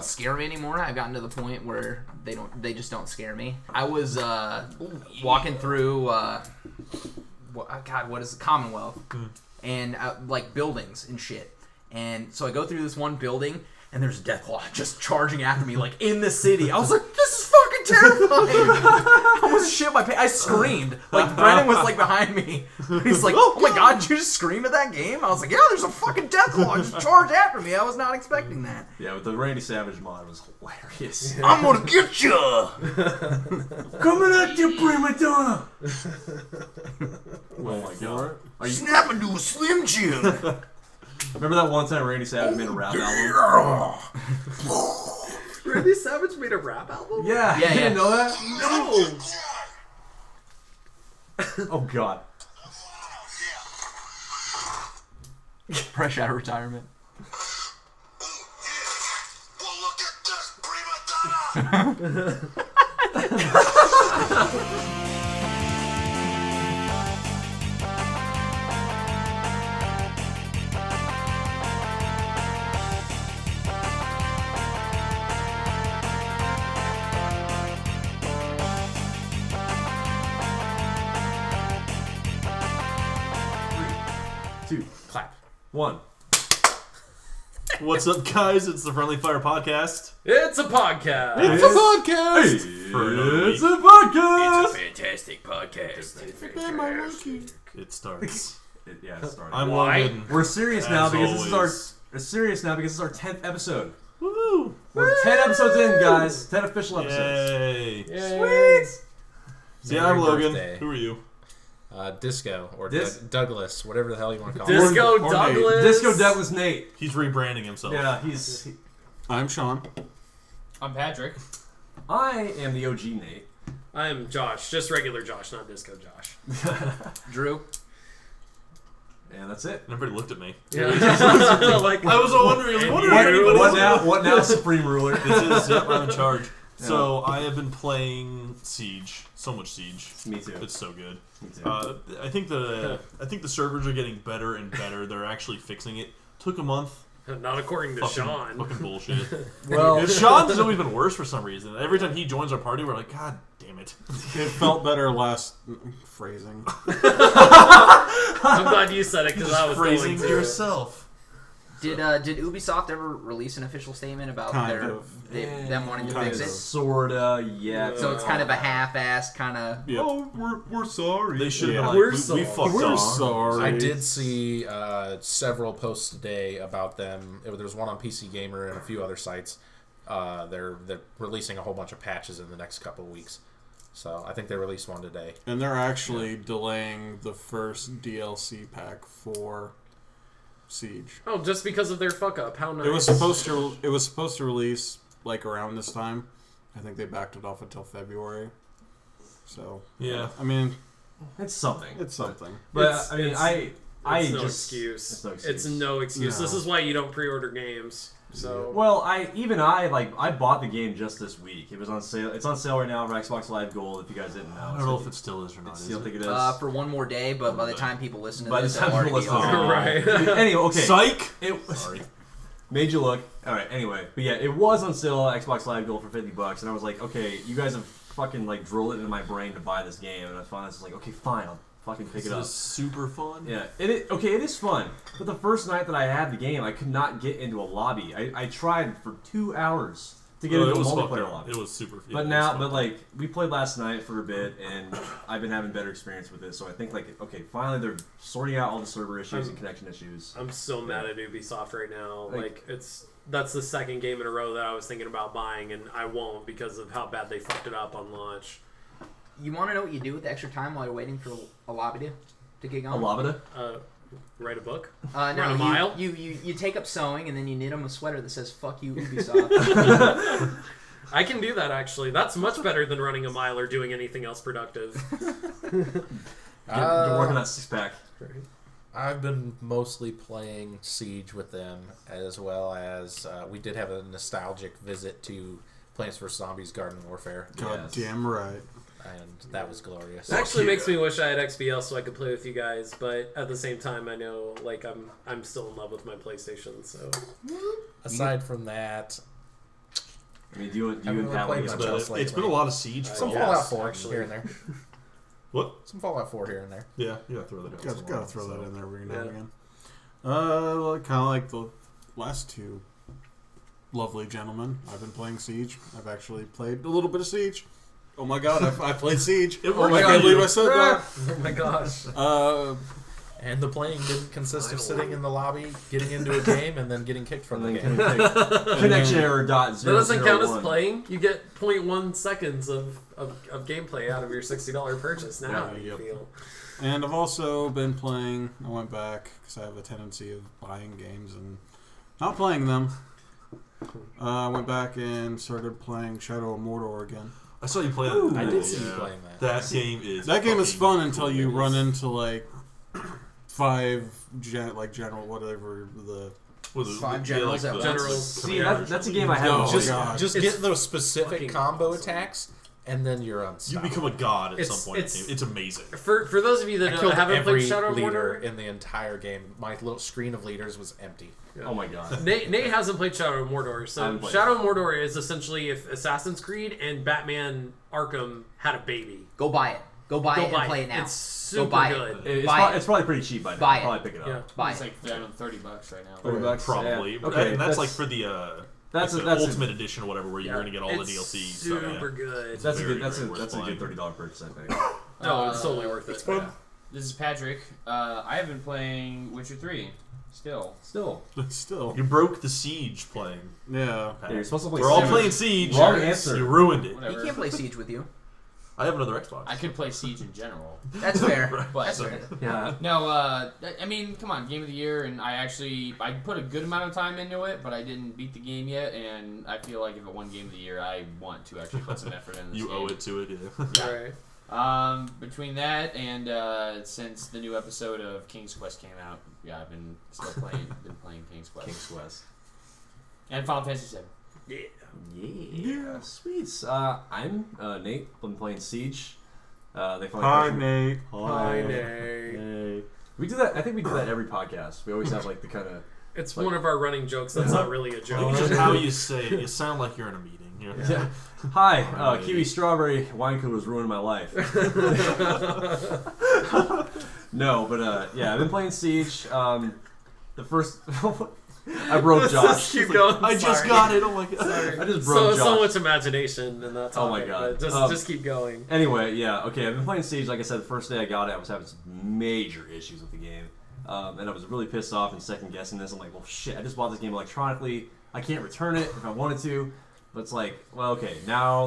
scare me anymore. I've gotten to the point where they just don't scare me. I was walking through what is it? Commonwealth and like buildings and shit. And so I go through this one building and there's a Deathclaw just charging after me like in the city. I was like, this is fucking terrifying. I almost shit my pants. I screamed. Like Brennan was like behind me. He's like, oh my god, did you just scream at that game? I was like, yeah, there's a fucking Deathclaw just charged after me. I was not expecting that. Yeah, but the Randy Savage mod was hilarious. I'm gonna get you. Coming at you, prima donna. Oh my god. Are you snapping to a Slim Jim? Remember that one time Randy Savage made a rap album? Randy Savage made a rap album? Yeah, you didn't know that? No! Oh god. Fresh out of retirement. Well, look at this, prima donna! Two, Clap. one. What's up, guys? It's the Friendly Fire Podcast. It's a podcast! It's a podcast! It's a podcast! It's a fantastic podcast. It starts. It started. I'm Logan. We're serious now because this is our. We're serious now because this is our 10th episode. Woo! We're 10 episodes in, guys. 10 official episodes. Yay! Sweet! See, I'm Logan. Birthday. Who are you? Disco or Douglas, whatever the hell you want to call Disco him. Douglas. Disco Douglas Nate. He's rebranding himself. Yeah, I'm Sean. I'm Patrick. I am the OG Nate. I'm Josh. Just regular Josh, not Disco Josh. Drew. And that's it. Everybody looked at me. Yeah. Like, I was wondering. What now, Supreme Ruler? This is I'm in charge. Yeah. So I have been playing Siege. So much Siege. Me too. It's so good. Me too. I think the servers are getting better and better. They're actually fixing it. Took a month. not according to Sean. Fucking bullshit. Well, Sean's always been worse for some reason. Every time he joins our party, we're like, God damn it. It felt better last phrasing. I'm glad you said it because I was phrasing going to yourself. Did Ubisoft ever release an official statement about them wanting to fix it? Sorta, yeah. So it's kind of a half-assed kind of. Yep. Oh, we're sorry. They should have We're we fucked We're off. sorry. I did see several posts today about them. There was one on PC Gamer and a few other sites. They're releasing a whole bunch of patches in the next couple of weeks. So I think they released one today. And they're actually delaying the first DLC pack for Siege. Oh, just because of their fuck up. How nice. It was supposed to release like around this time. I think they backed it off until February. So Yeah. I mean, It's something. it's something. But It's- I mean, it's no just excuse. It's no excuse. It's no excuse. No. This is why you don't pre-order games. So Well, I bought the game just this week. It was on sale. It's on sale right now for Xbox Live Gold. If you guys didn't know, I don't know if it still is or not. I Is don't it? think it is. For one more day, but by the time people listen to By the this, time it'll people already listen be to over. right. Anyway, okay. Psych! It made you look. All right. Anyway, but yeah, it was on sale on Xbox Live Gold for $50, and I was like, okay, you guys have fucking like drilled it into my brain to buy this game, and I finally was like, okay, fine, I'll fucking pick it up. This is super fun. Yeah, it is fun. But the first night that I had the game, I could not get into a lobby. I tried for 2 hours to get into a multiplayer lobby. It was super. But now, like, we played last night for a bit, and I've been having better experience with it. So I think, like, okay, finally they're sorting out all the server issues and connection issues. I'm so mad at Ubisoft right now. That's the second game in a row that I was thinking about buying, and I won't because of how bad they fucked it up on launch. You want to know what you do with the extra time while you're waiting for a lobby to get going? A lobby? Write a book? No, Run a mile? You take up sewing and then you knit them a sweater that says "Fuck you, Ubisoft." I can do that actually. That's much better than running a mile or doing anything else productive. You're working that 6-pack. I've been mostly playing Siege with them, as well as we did have a nostalgic visit to Plants vs. Zombies Garden Warfare. God damn right. And that was glorious. It actually makes me wish I had XBL so I could play with you guys, but at the same time, I know like I'm still in love with my PlayStation. So aside from that, I mean, do you Haven't and really Pat played like much it? else. It's been a lot of Siege. Some for Fallout us. 4 actually. here and there. What? Some Fallout 4 here and there. Yeah, you gotta throw that in. Gotta throw that in there every now and Yeah. again. Kind of like the last two lovely gentlemen. I've been playing Siege. I've actually played a little bit of Siege. Oh my god, I played Siege. It Oh worked my for god, I believe you. I said that. Oh my gosh. And the playing didn't consist of sitting in the lobby, getting into a game, and then getting kicked from And the then game. connection error dot That zero doesn't zero count as one. playing. You get 0.1 seconds of gameplay out of your $60 purchase. Now how do you Yep. feel? And I've also been playing. I went back because I have a tendency of buying games and not playing them. I went back and started playing Shadow of Mordor again. I saw you play that. I did see you Yeah. playing that. That game is. That game is fucking fun until you hilarious. run into like five general whatever the. What is it? Five Yeah, generals like at the once. Generals. See, command that's a or game I something. haven't. Oh, Just, God. just It's get those specific fucking combo awesome. attacks, and then you're You unstoppable. become a god at It's- some point. it's- It's amazing. For those of you I that killed haven't every played Shadow of leader Mordor, in the entire game. My little screen of leaders was empty. Oh my god. Nate hasn't played Shadow of Mordor. I So haven't played Shadow of Mordor is essentially if Assassin's Creed and Batman Arkham had a baby. Go buy it. Go buy Go it and buy play it. it now. It's super buy good. it. It's, Buy it. it's probably pretty cheap by now. Buy I'll it. probably pick it Yeah. up. Buy It's it. like down on $30 right now. $30. Probably. Yeah. Okay, And that's like for the that's like a- the that's a- Ultimate Edition or whatever, where you're gonna get all the It's DLC. Super stuff. Yeah. good. That's a Very, good. That's very a worth that's a good buying. $30 purchase, I think. No, it's totally worth it. It's fun. This is Patrick. I have been playing Witcher 3 still. Still, Still, You broke the Siege playing. yeah. yeah, you're supposed to play. We're all Siege. playing Siege. Wrong answer. You ruined it. Whatever. He can't play Siege with you. I have another Xbox. I could play Siege in general. That's fair. But That's fair. Yeah. no, I mean, come on, Game of the Year, and I put a good amount of time into it, but I didn't beat the game yet, and I feel like if it won Game of the Year, I want to actually put some effort in this You game. owe it to it. Yeah. Yeah. Right. Between that and since the new episode of King's Quest came out, yeah, I've been still playing King's Quest. King's Quest. And Final Fantasy 7. Yeah. Yeah. Sweet. I'm Nate. Been playing Siege. They finally Hi, pushed- Nate. Hi, Nate. Hey. We do that. I think we do that every podcast. We always have like the kind of. It's one of our running jokes. That's not really a I think joke. it's just how you say it. You sound like you're in a meeting. You know? Yeah. Hi, Hi. Kiwi Strawberry wine cooler was ruining my life. No, but yeah, I've been playing Siege. The first, I broke Josh. Just keep going. I just Sorry. got it. Oh my god. Sorry. I just broke so Josh. much imagination and that's Oh my God. Just keep going. Anyway, yeah, okay. I've been playing Siege. Like I said, the first day I got it, I was having some major issues with the game, and I was really pissed off and second guessing this. I'm like, well, shit. I just bought this game electronically. I can't return it if I wanted to. But it's like, well, okay. Now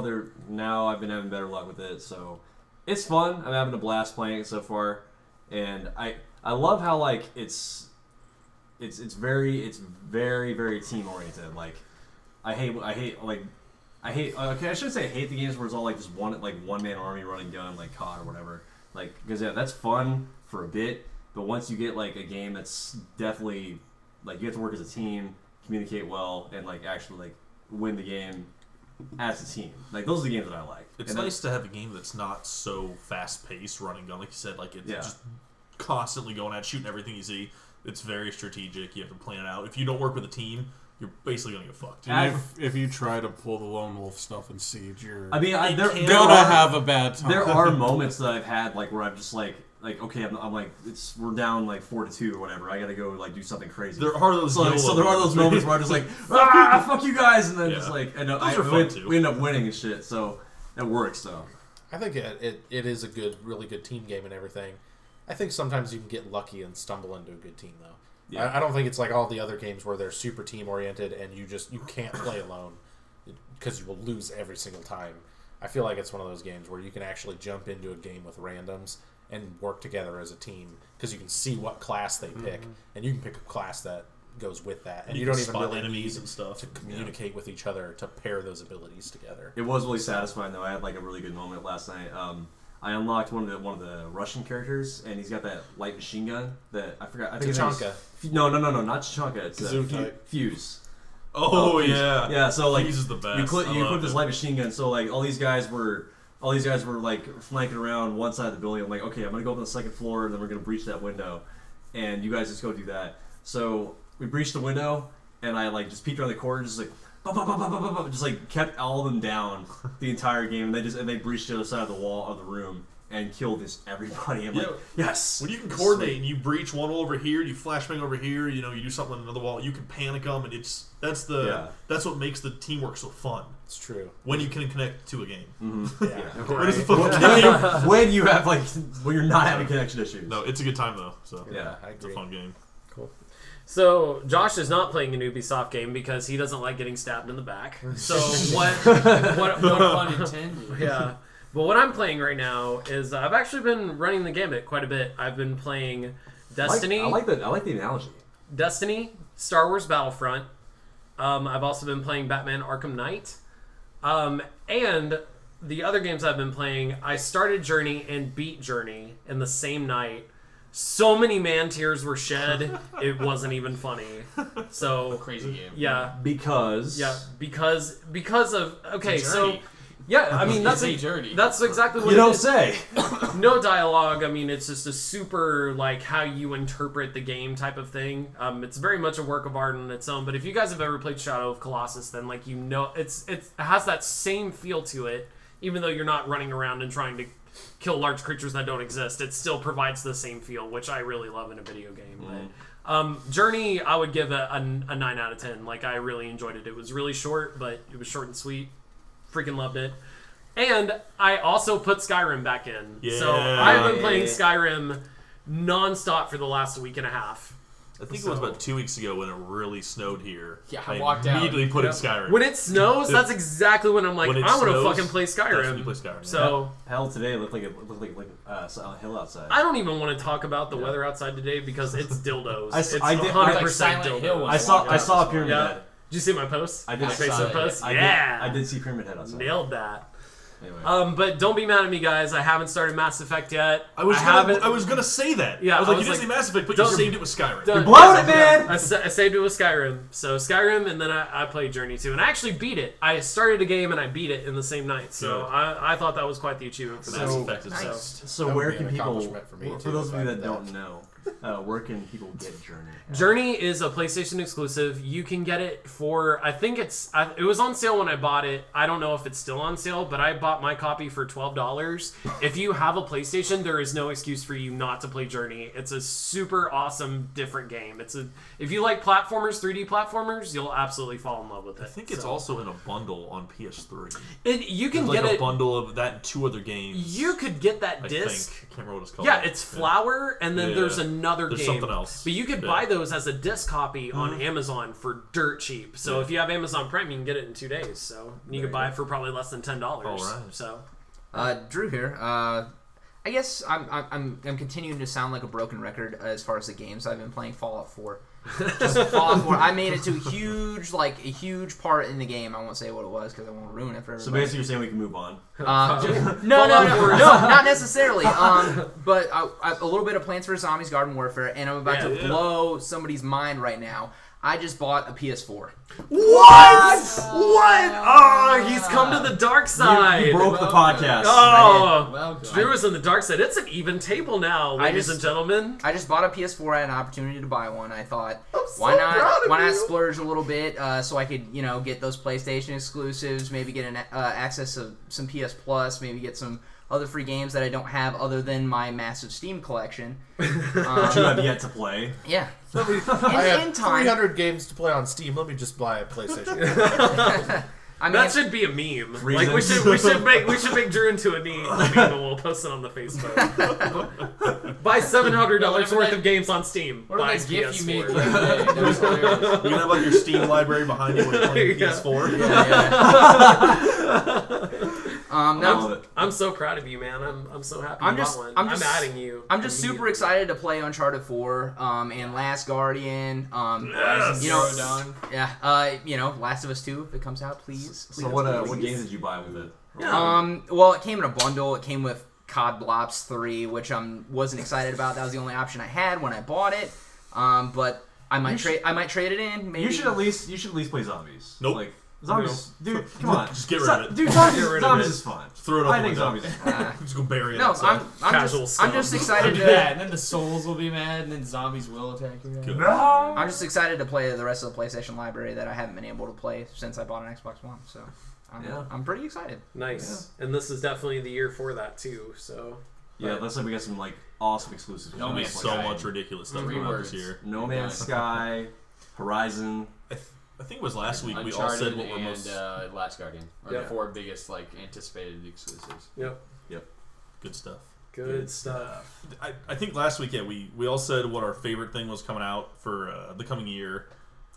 I've been having better luck with it, so it's fun. I'm having a blast playing it so far, and I love how like it's very very team oriented. Like I hate okay, I shouldn't say I hate the games where it's all like just one man army running gun like COD or whatever. Like because yeah, that's fun for a bit, but once you get like a game that's definitely like you have to work as a team, communicate well, and like actually like win the game as a team. Like those are the games that I like. It's And nice to have a game that's not so fast paced, running gun. Like you said, like it's Yeah. just constantly going at shooting everything you see. It's very strategic. You have to plan it out. If you don't work with a team, you're basically gonna get fucked. And if you try to pull the lone wolf stuff in Siege, you're I mean, You there can't- gonna are, have a bad time. there are moments that I've had like where I'm just like okay, I'm like we're down like 4-2 or whatever. I gotta go like do something crazy. There are those. So YOLO there are those moments where I'm just like, fuck you guys, and then Yeah. just like, and Those are fun, too. we end up winning and shit. So it works though. I think it is a really good team game and everything. I think sometimes you can get lucky and stumble into a good team though. Yeah. I don't think it's like all the other games where they're super team oriented and you can't play alone because you will lose every single time. I feel like it's one of those games where you can actually jump into a game with randoms and work together as a team because you can see what class they pick and you can pick a class that goes with that and you don't can even spot really enemies need and stuff. to communicate with each other to pair those abilities together. It was really satisfying though. I had like a really good moment last night. I unlocked one of the Russian characters, and he's got that light machine gun that I forgot. I think his name's- Tachanka. No, not Tachanka. It's Gesundheit. Fuse. Oh Fuse. yeah. Yeah. So like Fuse is the best. you I equip love this it. light machine gun. So like all these guys were like flanking around one side of the building. I'm like, okay, I'm gonna go up on the second floor, and then we're gonna breach that window, and you guys just go do that. So we breached the window, and I like just peeked around the corner, just like, just like kept all of them down the entire game. And they breached the other side of the wall of the room and killed everybody. I'm like, yes. When you can coordinate and you breach one wall over here, you flashbang over here, you do something on another wall, you can panic them, and that's what makes the teamwork so fun. It's true. When you can connect to a game. Mm-hmm. Yeah. When it's a fucking game. When you have when you're not having connection issues. No, it's a good time though. So Yeah, I agree. It's a fun game. Cool. So Josh is not playing an Ubisoft game because he doesn't like getting stabbed in the back. So what pun intended. Yeah. But what I'm playing right now is I've actually been running the gamut quite a bit. I've been playing Destiny. I like the analogy. Destiny, Star Wars Battlefront. I've also been playing Batman Arkham Knight. And the other games I've been playing, I started Journey and beat Journey in the same night. So many man tears were shed, it wasn't even funny. So Crazy game. Yeah. Because of okay, Journey. so yeah, I mean that's a journey. That's exactly what you it don't is. say. No dialogue. I mean, it's just a super how you interpret the game type of thing. It's very much a work of art on its own. But if you guys have ever played Shadow of Colossus, then it has that same feel to it. Even though you're not running around and trying to kill large creatures that don't exist, it still provides the same feel, which I really love in a video game. But, Journey, I would give a 9 out of 10. I really enjoyed it. It was really short, but it was short and sweet. Freaking loved it. And I also put Skyrim back in. Yeah. So I've been playing Skyrim non-stop for the last week and a half. I think it was about 2 weeks ago when it really snowed here. Yeah, I walked out. Immediately put in Skyrim. When it snows, that's exactly when I'm like, When it I want to snows, fucking play that's when Skyrim. you play Skyrim. So Hell, today it looked like a hill outside. I don't even want to talk about the weather outside today because it's dildos. It's I did- 100% Silent Hill dildos. when I saw a pyramid Yeah. head. Did you see my post? I did. My I saw Facebook it. post? I did see pyramid head outside. Nailed that. Anyway. But don't be mad at me, guys. I haven't started Mass Effect yet. I was gonna say that. Yeah, I was I like, was you didn't like, say Mass Effect, but don't- you saved it with Skyrim. Done. blowing it, man! I saved it with Skyrim. So Skyrim, and then I played Journey 2. And I actually beat it. I started a game and I beat it in the same night. So Good. I thought that was quite the achievement for Mass that. Effect is Nice. So That would where be can an people? accomplishment for me, For too, those if of I you did that don't know, where can people get Journey? Journey is a PlayStation exclusive. You can get it for, I think it was on sale when I bought it. I don't know if it's still on sale, but I bought my copy for $12. If you have a PlayStation, there is no excuse for you not to play Journey. It's a super awesome, different game. If you like platformers, 3D platformers, you'll absolutely fall in love with it. I think it's also in a bundle on PS3. You can There's get a it. bundle of that and 2 other games. You could get that I disc. think. I can't remember what it's called. Yeah, it's Flower, and then Yeah. there's another There's game. something else. But you could buy those as a disc copy on Amazon for dirt cheap. So if you have Amazon Prime, you can get it in 2 days. So you could buy it for probably less than $10. All right. So Drew here. I guess I'm continuing to sound like a broken record as far as the games I've been playing. Fallout 4. Just Fallout 4. I made it to a huge part in the game. I won't say what it was because I won't ruin it for everybody. So basically, you're saying we can move on. No, not necessarily. But a little bit of Plants vs Zombies Garden Warfare, and I'm about to blow somebody's mind right now. I just bought a PS4. what? Oh, he's come to the dark side. You broke the podcast. Oh, Well, Drew is on the dark side. It's an even table now, ladies and gentlemen. I just bought a PS4. I had an opportunity to buy one. I thought, why not splurge a little bit so I could, get those PlayStation exclusives, maybe get access to some PS Plus, maybe get some other free games that I don't have other than my massive Steam collection. That you have yet to play. Yeah. I have in time. 300 games to play on Steam. Let me just buy a PlayStation. I mean, That should be a meme. Like we should make Drew into a meme and we'll post it on the Facebook. Buy $700 worth of games on Steam. What Buy about that GIF you made PS4. the other day? That was hilarious. You can have your Steam library behind you when you're playing PS4. I'm so proud of you, man. I'm so happy you bought one. I'm adding you. I'm just super excited to play Uncharted 4 and Last Guardian. Zero Dawn. Yeah. Last of Us 2 if it comes out, please. So what games did you buy with it? Well, it came in a bundle. It came with COD Blops 3, which I wasn't excited about. That was the only option I had when I bought it. But I might trade it in. Maybe. You should at least play zombies. Nope. Like, Zombies, dude, come on. Just get rid of it. Dude, Get rid of zombies it. is fun. Throw it out I the think window. zombies is fun. Just go bury it No, outside. Casual I'm just excited do to. that, and then the souls will be mad, and then zombies will attack you. Good. I'm just excited to play the rest of the PlayStation library that I haven't been able to play since I bought an Xbox One. So I'm pretty excited. Nice. And this is definitely the year for that too. So Yeah, looks like we got some like awesome exclusives. No Man's So Sky. much ridiculous stuff Three coming out words. this year. No Man's Sky, Horizon. I think it was last week we all Uncharted said what we're and most Last Guardian are Yeah. the 4 biggest like anticipated exclusives. good stuff. good stuff. I think last week, we all said what our favorite thing was coming out for the coming year.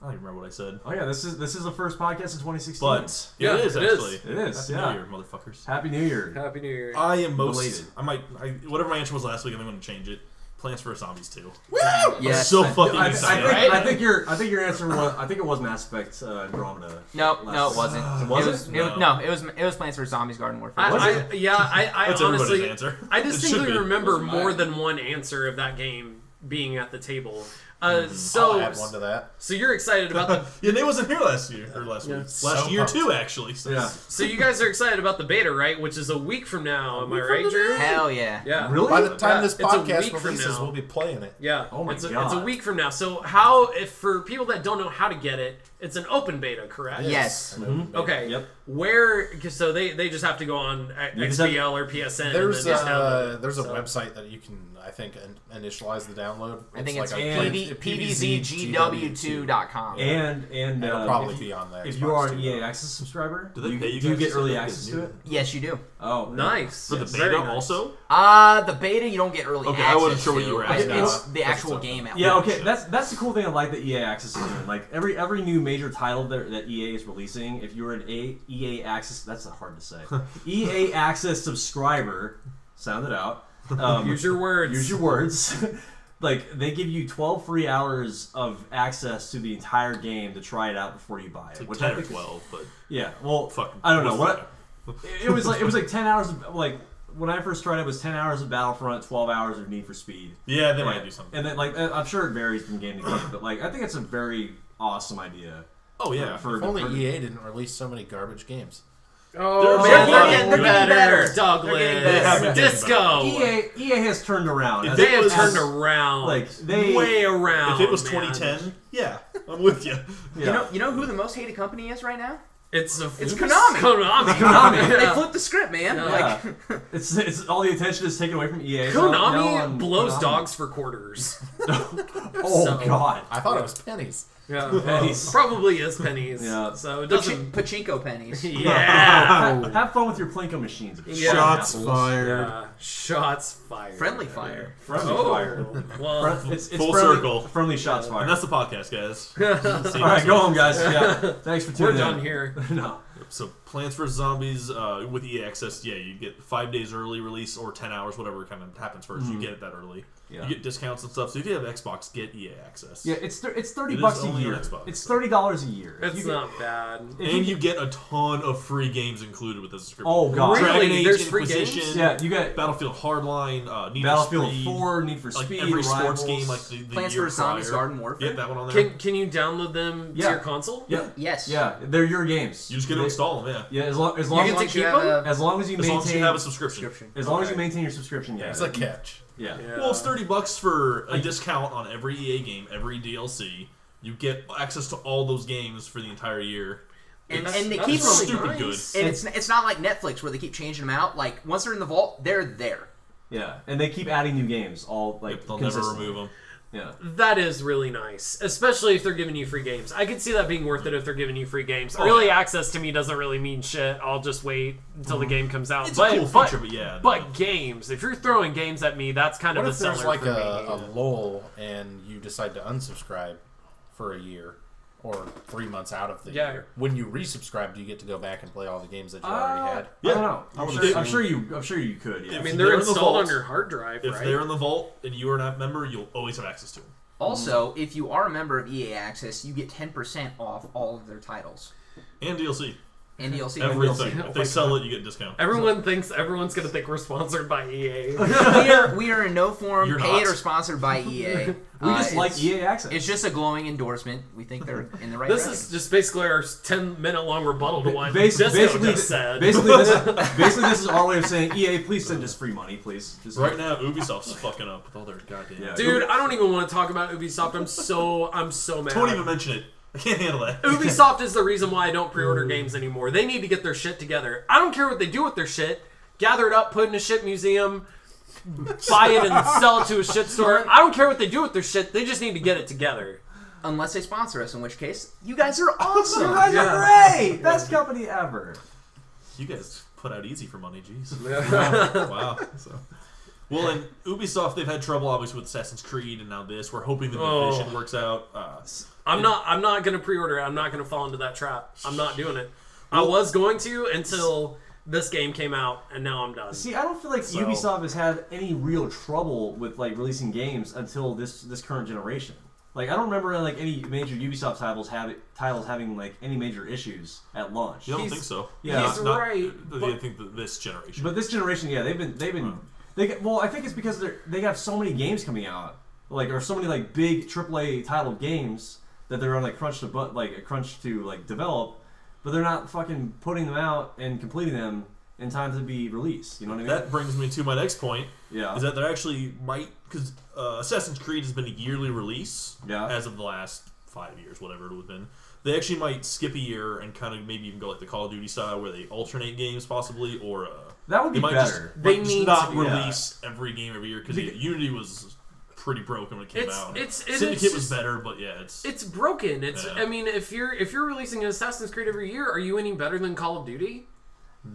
I don't even remember what I said. Oh yeah, this is the first podcast in 2016. But Yeah, it is it is. actually. It is, Happy yeah. New Year, motherfuckers. Happy New Year. Happy New Year. I am most. Belated. Whatever my answer was last week, I'm going to change it. Plants vs Zombies 2. Yes. I'm so fucking I excited. think your answer was it was Mass Effect Andromeda. No, it wasn't. Was it? It was Plants vs Zombies Garden Warfare. I That's everybody's honestly, answer. I It should distinctly be. remember Wasn't more mine. than one answer of that game being at the table. I'll So add one to that. you're excited about the Yeah, Nate wasn't here last week. Last So year pumped. too, actually. So Yeah. so you guys are excited about the beta, right? Which is a week from now. Am I right, Drew? Hell yeah. Yeah. Really? By the time Yeah, this it's a week podcast from releases, now. we'll be playing it. Yeah. Oh my it's a God. week from now. So how, if for people that don't know how to get it, it's an open beta, correct? Yes. Okay. Yep. Where? So they just have to go on You just have- XBL or PSN. There's and then just download it. there's a So- website that you can, I think, initialize the download. I think it's like a pvzgw2.com. And It'll probably be on there. if you are an EA Access subscriber, Do they pay you do you guys get to early say that? access to it? Yes, you do. Oh, Nice. For the Yes, beta very nice. also? The beta you don't get early Okay, access I wasn't sure what to. you were It's asking. the actual game out. Yeah, okay, that's the cool thing I like that EA Access is doing. Like every new major title that EA is releasing, if you're an EA Access, that's hard to say. EA Access subscriber, sound it out. Use your words. Use your words. Like they give you 12 free hours of access to the entire game to try it out before you buy it. It's like Which 10 I or think 12, but yeah, well, fucking. I don't know what. It was like 10 hours of, like when I first tried it was 10 hours of Battlefront, 12 hours of Need for Speed. Yeah, they might And- do something. And then like I'm sure it varies from game to game, but like I think it's a very awesome idea. Oh, yeah. If only EA didn't release so many garbage games. Oh, They're man, getting better. Douglas. They're getting better. Disco. EA has turned around. If As- They it have was- turned around. like they way around. If it was man. 2010, yeah, I'm with you. yeah. You know who the most hated company is right now? It's It's Konami. Konami. Konami. They Yeah. flipped the script, man. Yeah. Like, It's all the attention is taken away from EA. It's now Konami on blows Konami. dogs for quarters. Oh So- god. I thought it was pennies. Yeah, Pennies. Probably is pennies. Yeah. So it doesn't. pachinko pennies. Yeah. Have fun with your Plinko machines. Yeah. Shots Apples. fired. Yeah. Shots fired. Friendly fire. Friendly Oh. fire. Well. It's Full friendly, circle. Friendly shots fired. And that's the podcast, guys. All right, go home, guys. Yeah. Thanks for We're tuning in. done here. No. So Plants vs Zombies with EA Access, yeah, you get 5 days early release or 10 hours, whatever kind of happens 1st. You get it that early. Yeah. You get discounts and stuff. So if you have Xbox, get EA Access. Yeah, it's $30 It is bucks a only year. on Xbox. It's $30 a year. If It's you get- not bad. And you get a ton of free games included with this subscription. Oh god. Really? Dragon Age There's free Inquisition, games? Yeah, you got Battlefield Hardline, Need Battlefield for Speed, 4, Need for like Speed, every sports Rivals. game, like the Plants year vs Zombies prior. Garden Warfare. Get that one on there. Can you download them Yeah. to your console? Yeah, Yes. yeah, they're your games. You just get to install them, yeah. Yeah, as long You as get As to long as you keep have them? a as long as you As long as you maintain have a subscription. as long as you Okay. maintain your subscription, yeah. It's a catch. Yeah. Yeah. Well, it's $30 for a discount on every EA game, every DLC. You get access to all those games for the entire year. And It's- they that's keep really stupid nice. good. And it's not like Netflix where they keep changing them out. Like once they're in the vault, they're there. Yeah, and they keep adding new games all like They'll never consistently. remove them. Yeah. That is really nice, especially if they're giving you free games. I could see that being worth it if they're giving you free games. Oh, Early yeah. access to me doesn't really mean shit. I'll just wait until the game comes out. It's but, a cool feature, but yeah. But games, if you're throwing games at me, that's kind What of if a seller there's like for a me. lull and you decide to unsubscribe for a year or 3 months out of the Yeah. year? When you resubscribe, do you get to go back and play all the games that you already had? I don't know. I would I'm assume. sure you could. Yeah. I If mean, they're they're in the installed on vault, your hard drive, if right? they're in the vault and you are not a member, you'll always have access to them. Also, if you are a member of EA Access, you get 10% off all of their titles. And DLC. And DLC. Everything. If they sell it, you get a discount. Everyone's gonna think we're sponsored by EA. we are in no form You're paid not. or sponsored by EA. We just like it's- EA access. It's just a glowing endorsement. We think they're in the right This direction. is just basically our 10-minute long rebuttal to what Basically, Disco just said. Basically, this is our way of saying, EA, please send us free money, please. Just Right now, Ubisoft's fucking up with all their goddamn. Yeah. Dude, I don't even want to talk about Ubisoft. I'm so mad. Don't even mention it. I can't handle that. Ubisoft is the reason why I don't pre-order games anymore. They need to get their shit together. I don't care what they do with their shit. Gather it up, put it in a shit museum, buy it and sell it to a shit store. I don't care what they do with their shit. They just need to get it together. Unless they sponsor us, in which case, you guys are awesome. You guys are great! Best company ever. You guys put out easy for money, jeez. Wow. So. Well, and Ubisoft, they've had trouble obviously with Assassin's Creed, and now this. We're hoping the Division works out. I'm not gonna pre-order it. I'm not gonna fall into that trap. I'm not doing it. I was going to until this game came out, and now I'm done. See, I don't feel like Ubisoft has had any real trouble with like releasing games until this current generation. Like, I don't remember like any major Ubisoft titles having like any major issues at launch. You don't think so? Yeah, He's right. I think that this generation. But this generation, yeah, they've been. Well, I think it's because they have so many games coming out, like, or so many like big AAA title games that they're on like crunch to develop, but they're not fucking putting them out and completing them in time to be released. You know what I mean? That brings me to my next point. Yeah. Is that there actually might, because Assassin's Creed has been a yearly release. Yeah. As of the last 5 years, whatever it would have been. They actually might skip a year and kind of maybe even go like the Call of Duty style, where they alternate games possibly, or that would be might better. They They just need not to, release every game every year, because Unity was pretty broken when it came out. It's Syndicate was better, but yeah, it's broken. Yeah. I mean, if you're releasing an Assassin's Creed every year, are you any better than Call of Duty?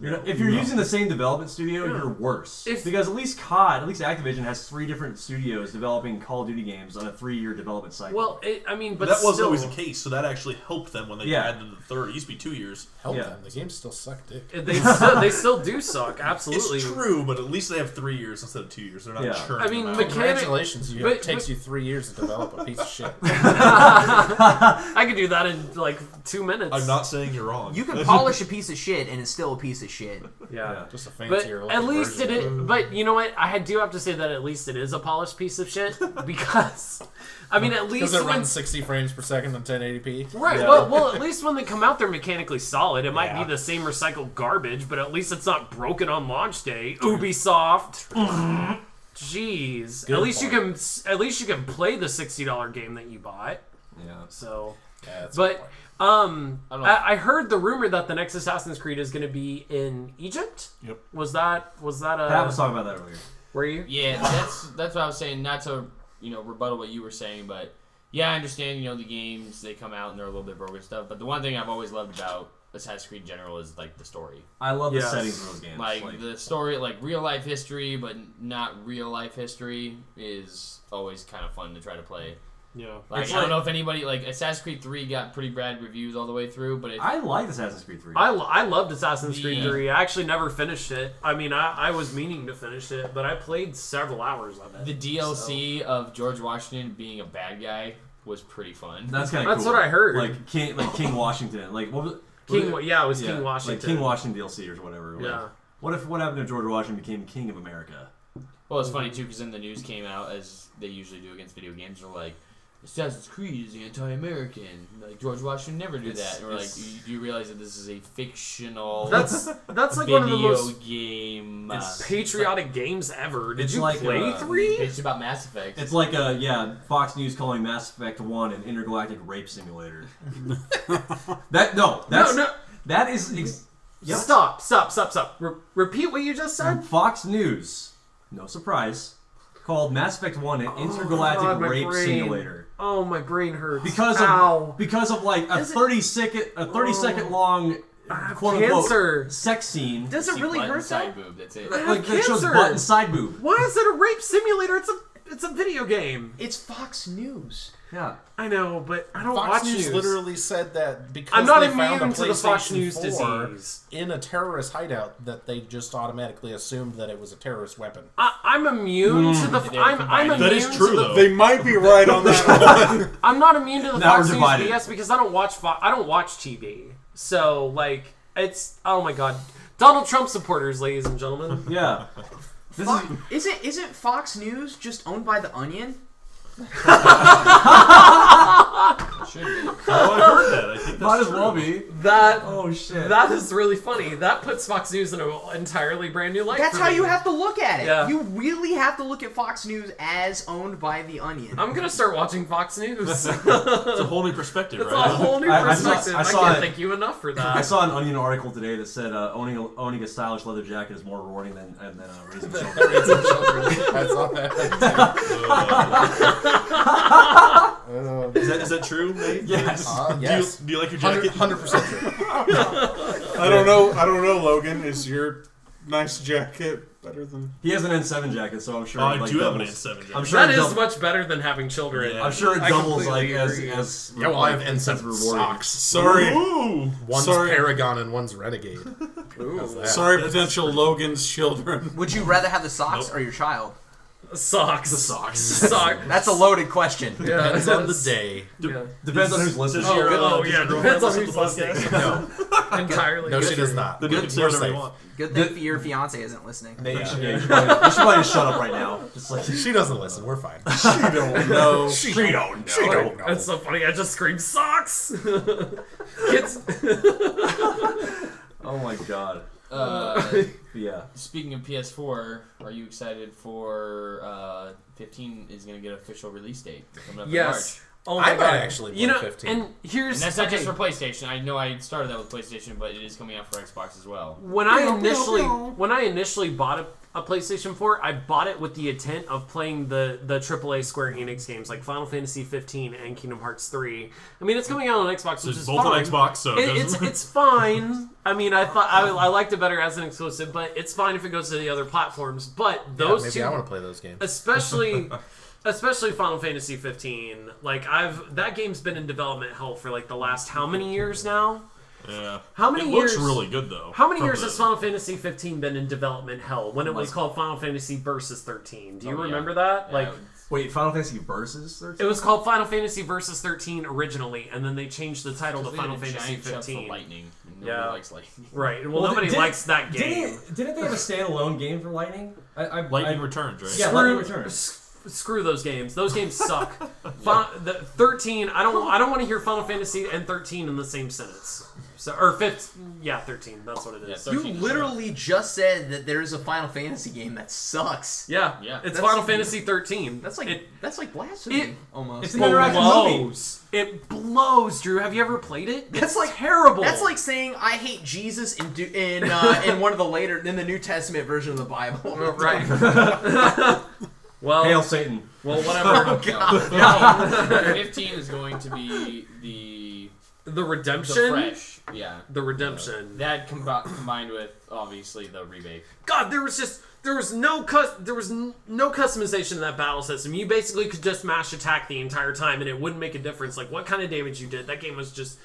If you're using the same development studio, you're worse. Because at least Activision has 3 different studios developing Call of Duty games on a 3-year development cycle. Well, but that wasn't still, always the case, so that actually helped them when they added the third. It used to be 2 years. Help them. The games still suck dick. They still do suck. Absolutely, It's true, but at least they have 3 years instead of 2 years. They're not churning I mean, them out. Congratulations, it takes you 3 years to develop a piece of shit. I could do that in like 2 minutes. I'm not saying you're wrong. You can polish a piece of shit, and it's still a piece of shit. Yeah. Just a But fancier. at least but you know what? I do have to say that at least it is a polished piece of shit, because I mean, at least because it runs 60 frames per second on 1080p. Right. Yeah. Well, at least when they come out, they're mechanically solid. It might Yeah. be the same recycled garbage, but at least it's not broken on launch day. Ubisoft. Jeez. Good at least point. at least you can play the $60 game that you bought. yeah. So, Yeah, that's but don't know. I heard the rumor that the next Assassin's Creed is going to be in Egypt. Yep. Was that I was talking about that earlier. Were you? Yeah, that's what I was saying. Not to rebuttal what you were saying, but yeah, I understand. The games, they come out and they're a little bit broken stuff. But the one thing I've always loved about Assassin's Creed in general is like the story. I love the Yes. settings of those games. Like the story, like real life history, but not real life history, is always kind of fun to try to play. Yeah. Like, I don't know if anybody Assassin's Creed 3 got pretty bad reviews all the way through, but I like Assassin's Creed 3. I loved Assassin's Creed The- 3. I actually never finished it. I mean, I was meaning to finish it, but I played several hours of it. the DLC of George Washington being a bad guy was pretty fun. That's kind of That's cool. what I heard. Like King Washington. Like what was it? King Yeah, Washington. Like King Washington DLC or whatever. Like, Yeah. what happened if George Washington became King of America? Well, it's funny too because then the news came out, as they usually do against video games. They're like, Assassin's Creed is anti-American. Like George Washington never did that. And we're like, do you realize that this is a fictional? That's like video one of the most game. patriotic games ever. Did it's you like, play 3? It's about Mass Effect. It's like Fox News calling Mass Effect 1 an intergalactic rape simulator. That is. Yep. Stop. Repeat what you just said. Fox News, no surprise, called Mass Effect 1 an intergalactic God, my rape brain. simulator. Oh, my brain hurts. Because of like a 30 second long quote cancer. unquote sex scene. Does it See really butt and hurt side that? boob. That's it. Like that shows cancer. butt and side boob. Why is it a rape simulator? It's a video game. It's Fox News. Yeah. I know, but I don't Fox watch News news. literally said that because I'm not they found immune a to the Fox PlayStation News 4 disease. in a terrorist hideout, that they just automatically assumed that it was a terrorist weapon. I'm immune to the. I'm immune. That is true, to the, though. They might be right on that one. I'm not immune to the Now Fox we're News divided. BS because I don't watch TV. So like It's oh my god, Donald Trump supporters, ladies and gentlemen. Yeah. Isn't Fox News just owned by The Onion? Should be. Oh, I heard that. I think that's Might as true. well be. That Oh shit. that is really funny. That puts Fox News in an entirely brand new light. That's for how me. you have to look at it. Yeah. You really have to look at Fox News as owned by The Onion. I'm gonna start watching Fox News. It's a whole new perspective, It's right? a whole new I saw- perspective. I I, saw can't it. thank you enough for that. I saw an Onion article today that said owning a stylish leather jacket is more rewarding than raising children. Raising children. I saw that. Is that true, Nate? Yes. Yes. Do you like your jacket? 100% true. I don't know, Logan. Is your nice jacket better than? He has an N7 jacket, so I'm sure. Oh, I it, like, do have an doubles. N7 jacket. I'm sure That it is doubles. much better than having children. Yeah. I'm sure it I doubles like completely agree. as Yeah, well, I have as N7 rewarding. socks. Sorry, Ooh. One's Sorry. Paragon and one's Renegade. How's that? sorry, potential Logan's children. Would you rather have the socks Nope. or your child? Socks. The socks. Socks. That's a loaded question. Yeah, Depends that on the is- day. Yeah. Depends on who's listening. Does your, Oh, does yeah, your girlfriend depends on listen to who's the podcast? listening. Entirely. No, Good she for does you. not. Then you can say We're whatever you safe. want. Good thing your fiance isn't listening. You should probably just shut up right now. Just like She doesn't listen. We're fine. She don't know. She don't know. She don't know. That's so funny. I just screamed socks. Kids. oh my god. Yeah. Speaking of PS4, are you excited for 15 is going to get an official release date coming up in March? Yes. Oh I my might god. actually play you know, 15. and here's And that's not just okay, for PlayStation. I know I started that with PlayStation, but it is coming out for Xbox as well. when I initially bought a PlayStation 4, I bought it with the intent of playing the AAA Square Enix games like Final Fantasy 15 and Kingdom Hearts 3. I mean, it's coming out on Xbox, So which it's is both fine. on Xbox, so it doesn't- it's fine. I mean, I thought I liked it better as an exclusive, but it's fine if it goes to the other platforms. But those Maybe two, I want to play those games. especially Final Fantasy 15, like that game's been in development hell for like the last how many years now? Yeah. How many it years? looks really good though. How many from years the- has Final Fantasy 15 been in development hell when it was called Final Fantasy Versus 13? Do you Oh, yeah. remember that? Yeah, Like Wait, Final Fantasy Versus 13? it was called Final Fantasy Versus 13 originally, and then they changed the title to they Final had a Fantasy giant shove for 15. Lightning. And nobody Yeah. likes Lightning. Right. Well, nobody likes that game. Didn't they have a standalone game for Lightning? Lightning Returns, right? Yeah, Lightning Returns. Screw those games. Those games suck. The 13. I don't want to hear Final Fantasy and 13 in the same sentence. So 13. That's what it is. Yeah, You 13 is literally just said that there is a Final Fantasy game that sucks. Yeah. Yeah. It's That's- Final Fantasy 13. That's like it blasphemy it- almost. It's an interactive movie. blows. It blows, Drew. Have you ever played it? That's It's like terrible. That's like saying I hate Jesus in one of the later in the New Testament version of the Bible. right. Well, Hail Satan. well, whatever. No, 15 is going to be The the redemption. fresh. Yeah. The redemption. That combined with obviously the remake. God, there was no customization in that battle system. You basically could just mash attack the entire time, and it wouldn't make a difference. Like what kind of damage you did. That game was just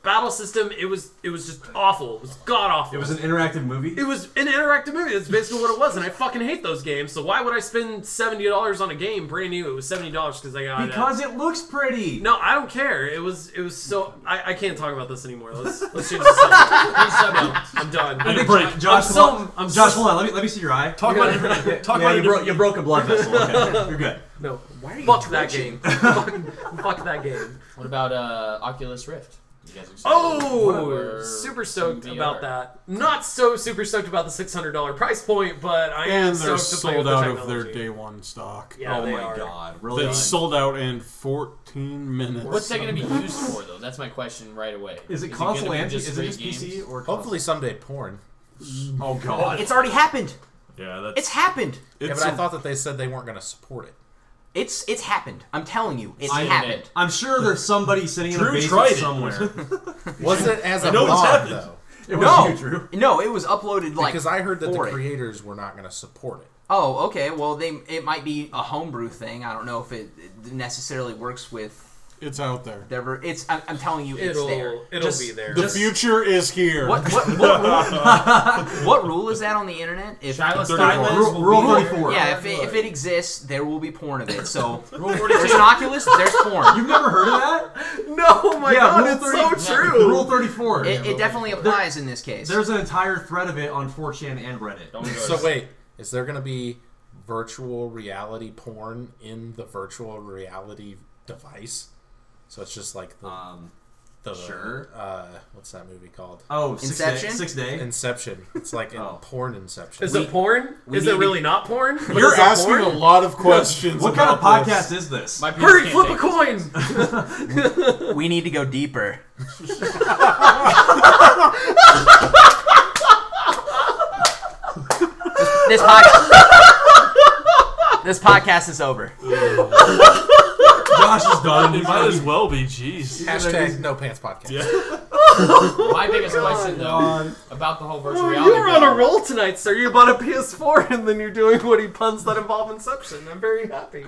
battle system. It was just awful. It was god awful. It was an interactive movie? It was an interactive movie. That's basically what it was, and I fucking hate those games. So why would I spend $70 on a game brand new? It was $70 because I got Because it looks pretty. No, I don't care. It was so. I can't talk about this anymore. Let's change the subject. I'm done. I need a break. Josh, I'm Josh, hold on. Let me see your eye. Talk about different. Talk Yeah, about you broke a blood vessel. Okay, you're good. No, Why are you fuck that twitching? game. fuck that game. What about Oculus Rift? You guys excited? Oh, Or super stoked VR? about that. Not so super stoked about the $600 price point, but I am And they're stoked to play with sold the out of their technology. day one stock. Yeah, oh they my are. god, really? They sold out in 14 minutes. What's that going to be used for, though? That's my question right away. Is it gonna console be and is it straight just PC games? or console? Hopefully someday porn. Oh god. It's already happened. Yeah, that's. It's happened. Yeah, It's but I a- thought that they said they weren't going to support it. It's happened. I'm telling you, it's I did happened. it. I'm sure there's somebody sitting in Drew a basement tried it. somewhere. Was it as a know it's mod, happened. though? It was No. you, Drew. No, it was uploaded like Because I heard that the for it. creators were not going to support it. Oh, okay. Well, it might be a homebrew thing. I don't know if it necessarily works with It's out there. I'm telling you, it's there. It'll be there. The future is here. What rule is that on the internet? If Rule 34. Yeah, if it exists, there will be porn of it. So there's an Oculus, there's porn. You've never heard of that? No, my God, Rule it's so true. Rule 34. It definitely applies in this case. There's an entire thread of it on 4chan and Reddit. So wait, is there going to be virtual reality porn in the virtual reality device? So it's just like the sure. What's that movie called? Oh, Inception? 6 Day? Inception. It's like porn Inception. Is it porn? Is it really not porn? You're asking a lot of questions. What kind of podcast is this? Hurry, flip a coin! We need to go deeper. This podcast is over. Josh is done. It might as well be. Jeez. Hashtag No Pants Podcast. Yeah. My biggest question, though, about the whole virtual reality. You were on a roll tonight, sir. You bought a PS4 and then you're doing witty puns that involve Inception. I'm very happy.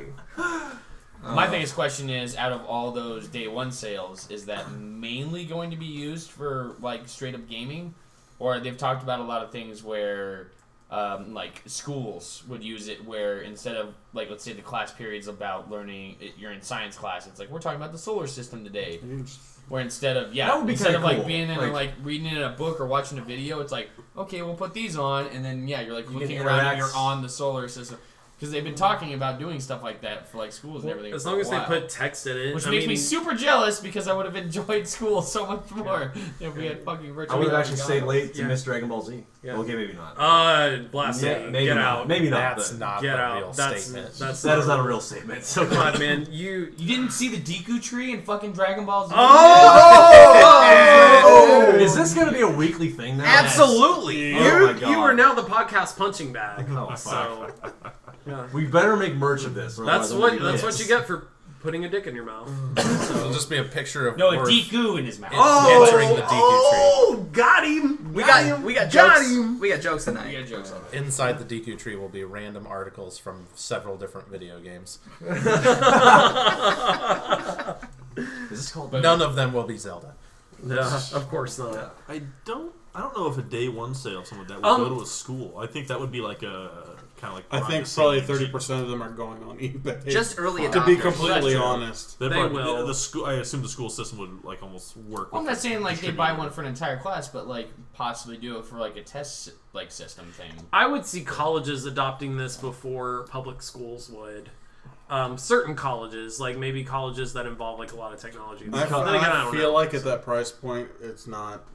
My biggest question is, out of all those day one sales, is that mainly going to be used for like straight up gaming, or they've talked about a lot of things where, like schools would use it, where instead of like let's say the class period's about learning, you're in science class, it's like we're talking about the solar system today. Where instead of that would be instead of cool. like being in like reading it in a book or watching a video, it's like okay, we'll put these on, and then you're like looking around and you're on the solar system. Because they've been talking about doing stuff like that for like schools and everything. As long as they put text in it. Which makes me super jealous because I would have enjoyed school so much more if we had fucking virtual. I would have actually stayed late to miss Dragon Ball Z. Yeah. Okay, maybe not. Blasphemy. Maybe Get not. out. Maybe not. That's not Get a out. real That's statement. That is not a real statement. So Come on, man. You didn't see the Deku tree in fucking Dragon Ball Z? Oh! Is this going to be a weekly thing now? Absolutely. Oh my God. You are now the podcast punching bag. Oh, So yeah. we better make merch of this. That's what you get for putting a dick in your mouth. It'll just be a picture of No, a Worf Deku in his mouth. entering the Deku tree. Got him. We got jokes. We got jokes tonight. You got jokes on it. Inside the Deku tree will be random articles from several different video games. Is this called? None of them will be Zelda. Yeah, of course not. I don't know if a day one sale, something like that, would go to a school. I think that would be like a kind of like. I think probably 30% of them are going on eBay. Just early adopters. To be completely honest. They will. The school. I assume the school system would like almost work. Well, I'm with not saying like they distributor. buy one for an entire class, but like possibly do it for like a test like system thing. I would see colleges adopting this before public schools would. Certain colleges, like maybe colleges that involve like a lot of technology. I don't feel know. like at that price point, it's not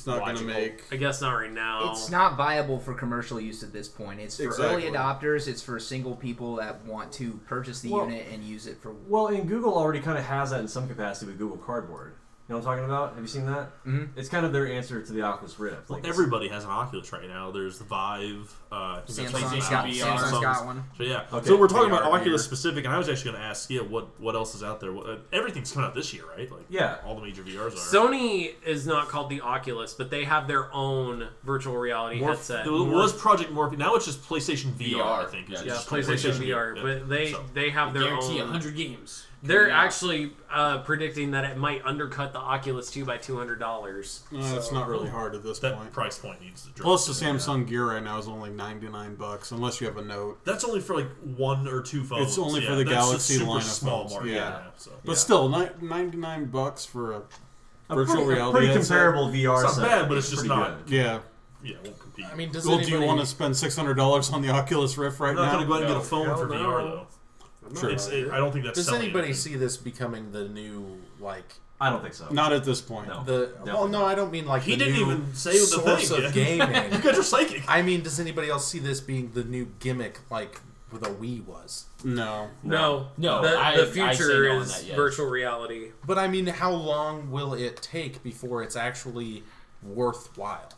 going to make. I guess not right now. It's not viable for commercial use at this point. It's for Exactly. early adopters. It's for single people that want to purchase the unit and use it for. Well, and Google already kind of has that in some capacity with Google Cardboard. You know what I'm talking about? Have you seen that? Mm-hmm. It's kind of their answer to the Oculus Rift. Well, Like everybody has an Oculus right now. There's the Vive. Samsung's got one. So yeah. Okay, So we're talking about VR Oculus here. specific, and I was actually going to ask, what else is out there? Everything's coming out this year, right? Like, Yeah. all the major VRs are. Sony is not called the Oculus, but they have their own virtual reality headset. It was Project Morphe. Now it's just PlayStation VR. I think. Yeah, It's Yeah, just PlayStation VR, Yeah. but they So, they have their Guarantee own. 100 games. They're Yeah. actually predicting that it might undercut the Oculus 2 by $200. It's not really hard at this that point. price point needs to drop. Plus, the Samsung Gear right now is only $99, unless you have a Note. That's only for like one or two phones. It's only for Yeah, the that's a Galaxy super line of small phones, market. yeah. So. But still, $99 for a virtual reality pretty headset. comparable VR. It's not setup. bad, but it's just pretty not. good. Yeah. Yeah, it won't compete. I mean, does Well, anybody... do you want to spend $600 on the Oculus Rift right I'm not now? going to go ahead and get a phone Hell for no. VR though. Sure. I don't think that's. Does selling anybody anything. see this becoming the new, like... I don't think so. Not at this point. No. Well, no, I don't mean like He the didn't new even say the source thing. of Yeah. gaming. You guys are psychic. I mean, does anybody else see this being the new gimmick, like the Wii was? No. No, No, The I say future no on is that, yes. virtual reality. But I mean, how long will it take before it's actually worthwhile?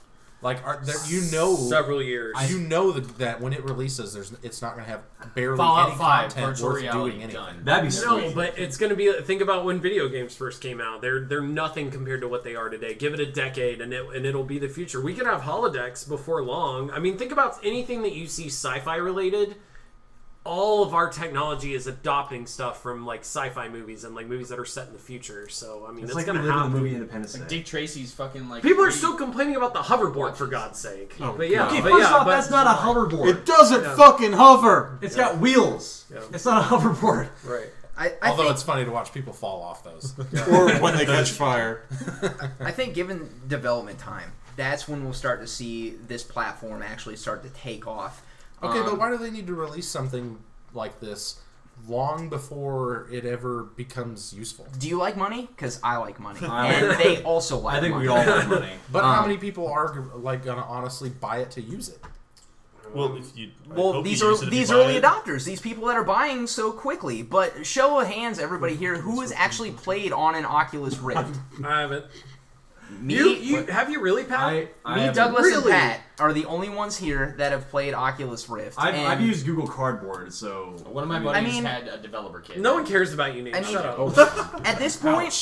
Like, Several years. you know that when it releases, it's not going to have barely Fallout any 5 content virtual worth reality doing anything. done. That'd be sweet. No, but it's going to be. Think about when video games first came out. They're nothing compared to what they are today. Give it a decade, and it'll be the future. We could have holodecks before long. I mean, think about anything that you see sci-fi related. all of our technology is adopting stuff from like sci-fi movies and like movies that are set in the future. So I mean, It's it's like gonna we live in the happen. movie Independence Day. Like Dick Tracy's fucking like. People are three- still complaining about the hoverboard for God's sake. Oh, but yeah, Okay, but first yeah, off, but that's not a hoverboard. It doesn't fucking hover. It's got wheels. Yeah. It's not a hoverboard. right. I Although think, it's funny to watch people fall off those. Or when they catch fire. I think given development time, that's when we'll start to see this platform actually start to take off. Okay, but why do they need to release something like this long before it ever becomes useful? Do you like money? Because I like money, I and they also like. I think money. we all want money. But how many people are like gonna honestly buy it to use it? Well, if you Well, these are these early adopters, these people that are buying so quickly. But show of hands, everybody here, who has actually played on an Oculus Rift? I haven't. Me, You have you really, Pat? me, haven't. Douglas, and Really? Pat are the only ones here that have played Oculus Rift. I've and used Google Cardboard, so One of my I mean, buddies I mean- had a developer kit. No one cares about you, Nate. I mean- Shut up. at this point,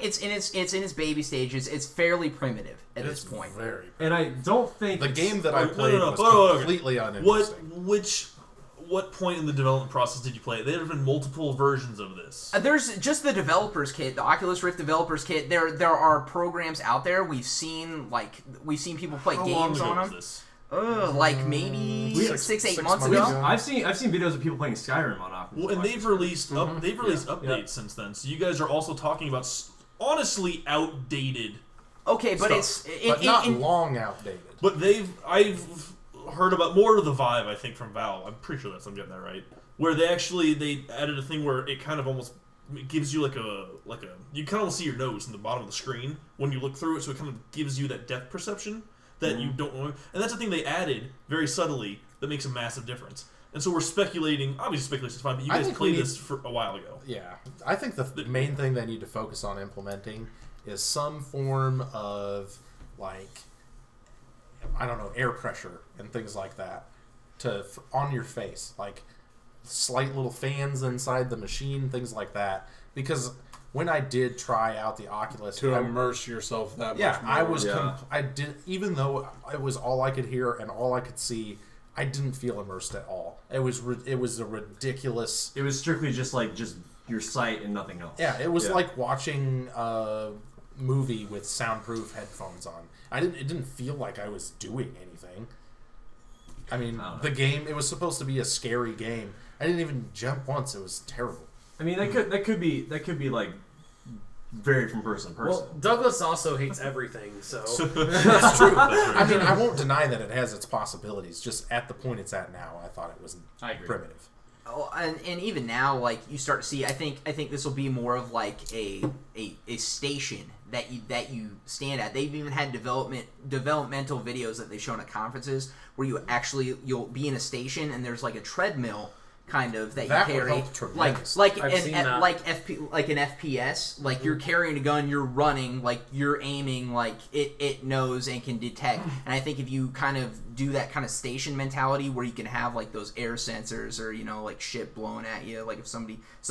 it's in its baby stages. It's fairly primitive at this point. Very. And I don't think The it's- game that I no, played no, was hold on. completely uninteresting. What point in the development process did you play it? There have been multiple versions of this. There's just the developers kit, the Oculus Rift developers kit. There are programs out there. We've seen people play How long games ago on was them. this? Like maybe six, 8 months months ago. ago. I've seen videos of people playing Skyrim on Oculus. Well, and they've released updates Yeah. since then. So you guys are also talking about honestly outdated. Okay, but Stuff. But not long outdated. But I've heard about more of the Vive, I think, from Valve. I'm pretty sure I'm getting that right. Where they added a thing where it kind of almost gives you like a you kind of see your nose in the bottom of the screen when you look through it, so it kind of gives you that depth perception that you don't know. And that's the thing they added very subtly that makes a massive difference. And so we're speculating. Obviously, speculation is fine, but you I guys think played we need- this for a while ago. Yeah, I think the main thing they need to focus on implementing is some form of like, I don't know, air pressure and things like that on your face, like slight little fans inside the machine, things like that. Because when I did try out the Oculus, To immerse yourself that yeah, much more. I was. Yeah. I did, even though it was all I could hear and all I could see. I didn't feel immersed at all. It was a ridiculous. It was strictly just your sight and nothing else. Yeah, it was like watching a movie with soundproof headphones on. It didn't feel like I was doing anything. I mean, the game, it was supposed to be a scary game. I didn't even jump once. It was terrible. I mean, that could be like varied from person to person. Well, Douglas also hates everything, so That's true. I mean, I won't deny that it has its possibilities. Just at the point it's at now, I thought it was I agree. primitive. Oh, and even now, like you start to see, I think this will be more of like a station that you stand at. They've even had developmental videos that they've shown at conferences where you'll be in a station and there's like a treadmill kind of that That you would carry, help tremendously. like I've seen that. like an FPS, like you're carrying a gun, you're running, like you're aiming, like it knows and can detect. And I think if you kind of do that kind of station mentality where you can have like those air sensors or like shit blowing at you, like if some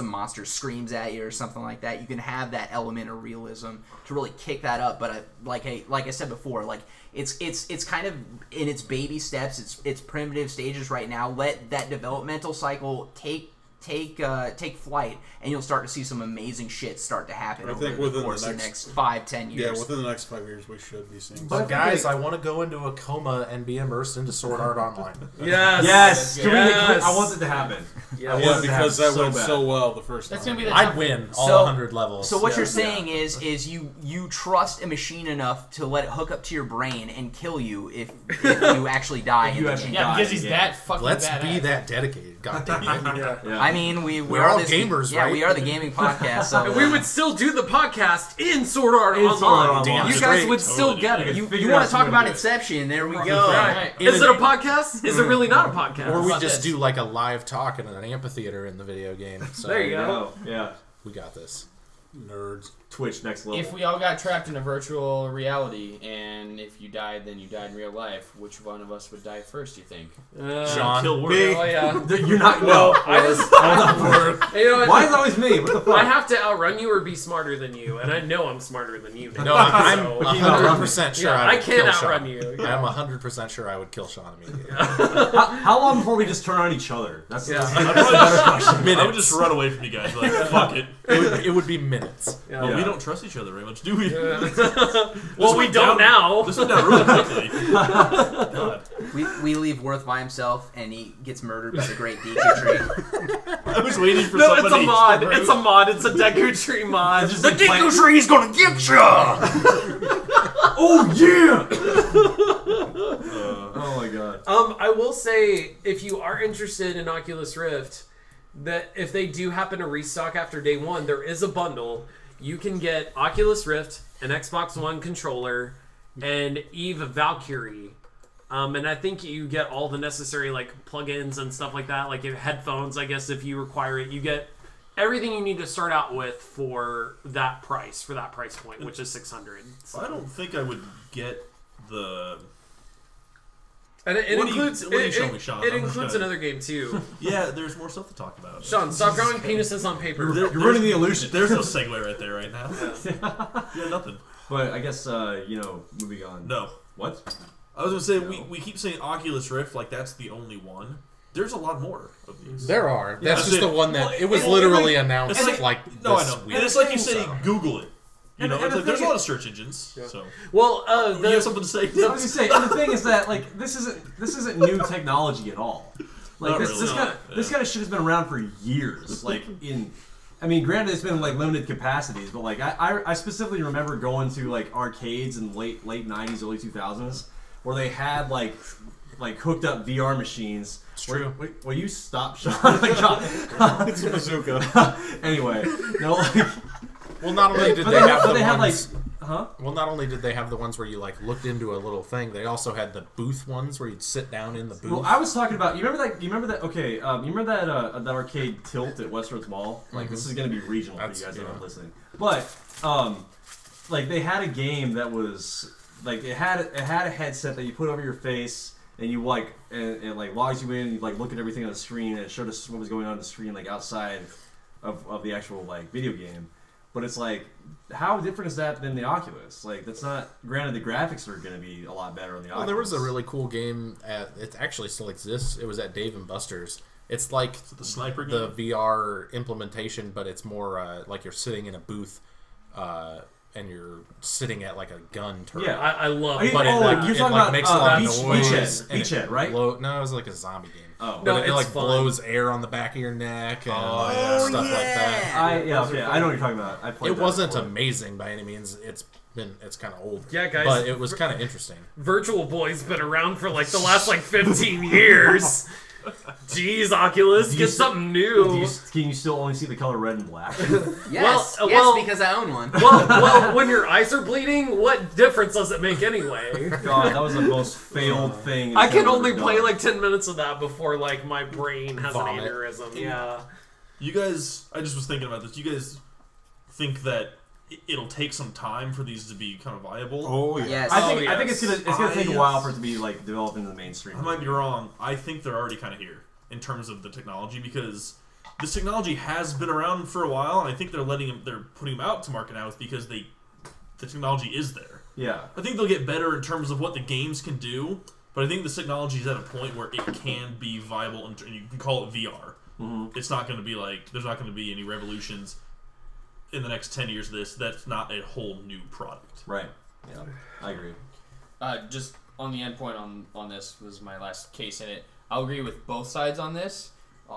monster screams at you or something like that, you can have that element of realism to really kick that up. But like I said before, like it's kind of in its baby steps, it's primitive stages right now. Let that developmental cycle take flight, and you'll start to see some amazing shit start to happen I over think the within course the of the next- next 5-10 years. Yeah, within the next 5 years, we should be seeing. But something. guys, I want to go into a coma and be immersed into Sword Art Online. yes, Can we get, I want it to happen. Yeah, Yeah, because that went bad. so well the first That's time. gonna be the I'd win all So- 100 levels. So what you're saying is you trust a machine enough to let it hook up to your brain and kill you if you actually die in you the actually game. Yeah, because he's Yeah. that fucking Let's badass. be that dedicated. God damn it. Yeah. I mean, We're all this, gamers, yeah, right? we are the gaming podcast. So And we would still do the podcast in Sword Art In Online. Sword Art Online. You guys Straight. would still get it. you figure want out to talk some way about to do it. Inception? There we go. Right. Is it a podcast? Is it really not a podcast? Or we about just this? do like a live talk in an amphitheater in the video game. So There you go. Yeah. we got this. Nerds. Twitch next level. If we all got trapped in a virtual reality, and if you died, then you died in real life, which one of us would die first, you think? Sean. Kill Word. Oh yeah. You're not. No. You know what? Why is it always me? What the fuck? I have to outrun you or be smarter than you, and I know I'm smarter than you. Now. No, I'm So- 100% sure Yeah, I I would can't kill Sean. outrun you. Yeah. I'm 100% sure I would kill Sean immediately. How long before we just turn on each other? That's Yeah. a better question. I would just run away from you guys. Like, fuck it. It would be minutes. Yeah. Well, we Yeah. don't trust each other very much, do we? Well, we don't now. This went down really quickly. God. We leave Worth by himself, and he gets murdered by the great Deku Tree. I was waiting for No, somebody. it's a mod. It's a mod. It's a Deku Tree mod. Just The like plant- Deku Tree's gonna get ya! Oh yeah! Oh my god. I will say, if you are interested in Oculus Rift, that if they do happen to restock after day one, there is a bundle. You can get Oculus Rift, an Xbox One controller, and Eve Valkyrie. And I think you get all the necessary like plugins and stuff like that, like headphones. I guess if you require it, you get everything you need to start out with for that price point, which is $600. So. I don't think I would get the. And it What do you- includes what do you show me, Sean? it I'm just includes gonna- another game too. Yeah, there's more stuff to talk about. Sean, stop drawing penises on paper. There- You're ruining the illusion. There's no segue right there right now. Yeah, nothing. But I guess moving on. No. What? I was gonna say No. we keep saying Oculus Rift like that's the only one. There's a lot more of these. There are. Yeah, That's just the one that well, it was and- literally and announced it's like no, I this know. week. And it's like you say, So. Google it. You know, and it's the like, there's a thing lot of search engines. So Well, you have something to say? I was gonna say, and the thing is that like this isn't new technology at all. Like Not this really, this no. kind of shit has been around for years. Like I mean, granted, it's been like limited capacities, but like I specifically remember going to like arcades in late '90s, early 2000s, where they had like hooked up VR machines. It's true. Wait, will you stop, Sean? Like, God. It's a bazooka. Anyway, no, like, Well, not only did but they have but the they had like, ones, huh? well, not only did they have the ones where you like looked into a little thing, they also had the booth ones where you'd sit down in the booth. Well, I was talking about. You remember that? Okay, you remember that that arcade Tilt at Westroads Mall? Like this is gonna be regional for you That's- guys that yeah. aren't listening. But like they had a game that was like it had a headset that you put over your face and you like and it like logs you in. And you like look at everything on the screen and it showed us what was going on the screen like outside of the actual like video game. But it's like, how different is that than the Oculus? Like, that's not. Granted, the graphics are going to be a lot better on the Oculus. Well, there was a really cool game it actually still exists. It was at Dave and Buster's. It's like the sniper the game? VR implementation, but it's more like you're sitting in a booth and you're sitting at like a gun turret. Yeah. I love. Are you- but oh, it, like, you're it talking like about, makes a lot Beach- of noise. Beachhead. and it Beachhead, right? No, it was like a zombie game. Oh. No, But it it's like fun. blows air on the back of your neck and yeah. stuff like that. Okay, I know what you're talking about. I played It that wasn't before. amazing by any means. It's kind of old. Yeah, guys. But it was kind of interesting. Virtual Boy's been around for like the last like 15 years. Jeez, Oculus, Do you get s- something Do new. you, can you still only see the color red and black? Yes, Well, yes, well- because I own one. Well, when your eyes are bleeding, what difference does it make anyway? God, that was the most failed thing. I can ever only play done. like 10 minutes of that before like my brain has Vomit. an aneurysm. Yeah. You guys, I just was thinking about this. You guys think that it'll take some time for these to be kind of viable? Oh yeah. Yes. I think Oh, I think it's yes. gonna take a I- while for it to be like developed into the mainstream. I might be wrong. I think they're already kind of here in terms of the technology because this technology has been around for a while, and I think they're putting them out to market now is because the technology is there. Yeah. I think they'll get better in terms of what the games can do, but I think this technology is at a point where it can be viable, and you can call it VR. Mm-hmm. It's not going to be like there's not going to be any revolutions in the next 10 years. That's not a whole new product. Right. Yeah. I agree. Just on the end point on this was my last case in it. I'll agree with both sides on this.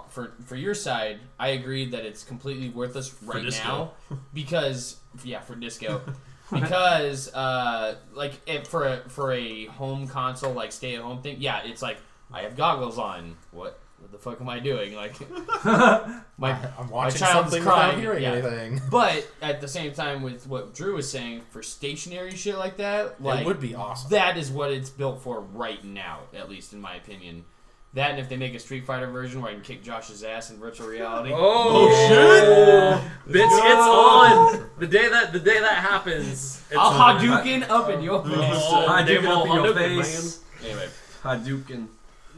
For your side, I agree that it's completely worthless right disco. now because for disco because for a home console like stay at home thing, it's like I have goggles on. What the fuck am I doing? Like I'm watching child's something crying, without hearing yeah. anything. But at the same time, with what Drew was saying, for stationary shit like that, like It would be awesome. that is what it's built for right now, at least in my opinion. That, and if they make a Street Fighter version where I can kick Josh's ass in virtual reality. Oh, shit! Bitch, it's on. The day that happens, it's I'll on. Hadouken up in your face. Hadouken up in your Hadouken, face. Anyway, Hadouken.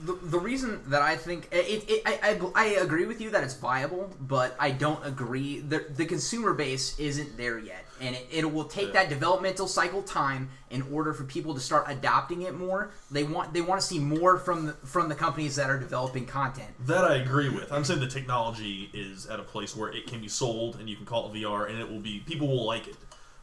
The reason that I think I agree with you that it's viable, but I don't agree the consumer base isn't there yet, and it will take that developmental cycle time in order for people to start adopting it more. They want to see more from the companies that are developing content. That I agree with. I'm saying the technology is at a place where it can be sold and you can call it VR, and it will be people will like it.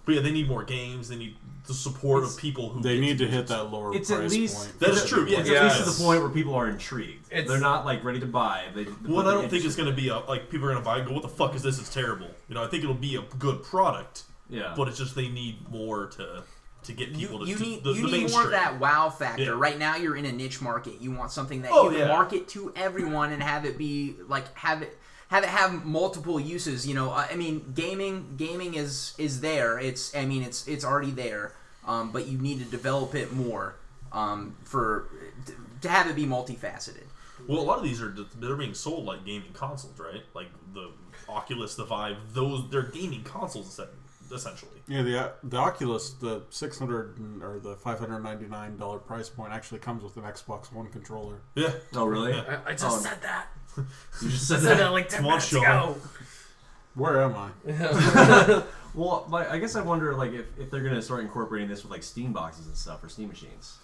But yeah, they need more games. They need the support of people who. They need to hit that lower price At least point. That is true. Yeah, It's at least to the point where people are intrigued. They're not like ready to buy. Well, I don't think it's going to be like people are going to buy and go, "What the fuck is this? It's terrible." You know, I think it'll be a good product. Yeah. But it's just they need more to get people to. You need the more mainstream. of that wow factor. Yeah. Right now, you're in a niche market. You want something that Oh, you can yeah. market to everyone and have it be like have multiple uses. You know, I mean, gaming is there. It's already there. But you need to develop it more to have it be multifaceted. Well, a lot of these they're being sold like gaming consoles, right? Like the Oculus, the Vive, they're gaming consoles essentially. Yeah, the Oculus, the $600 or the $599 price point actually comes with an Xbox One controller. Yeah. Oh, really? Yeah. I just said that. You just I said said that. that like 10 Come on, minutes Sean. ago. Where am I? Well, I guess I wonder like if they're gonna start incorporating this with like Steam boxes and stuff or Steam machines.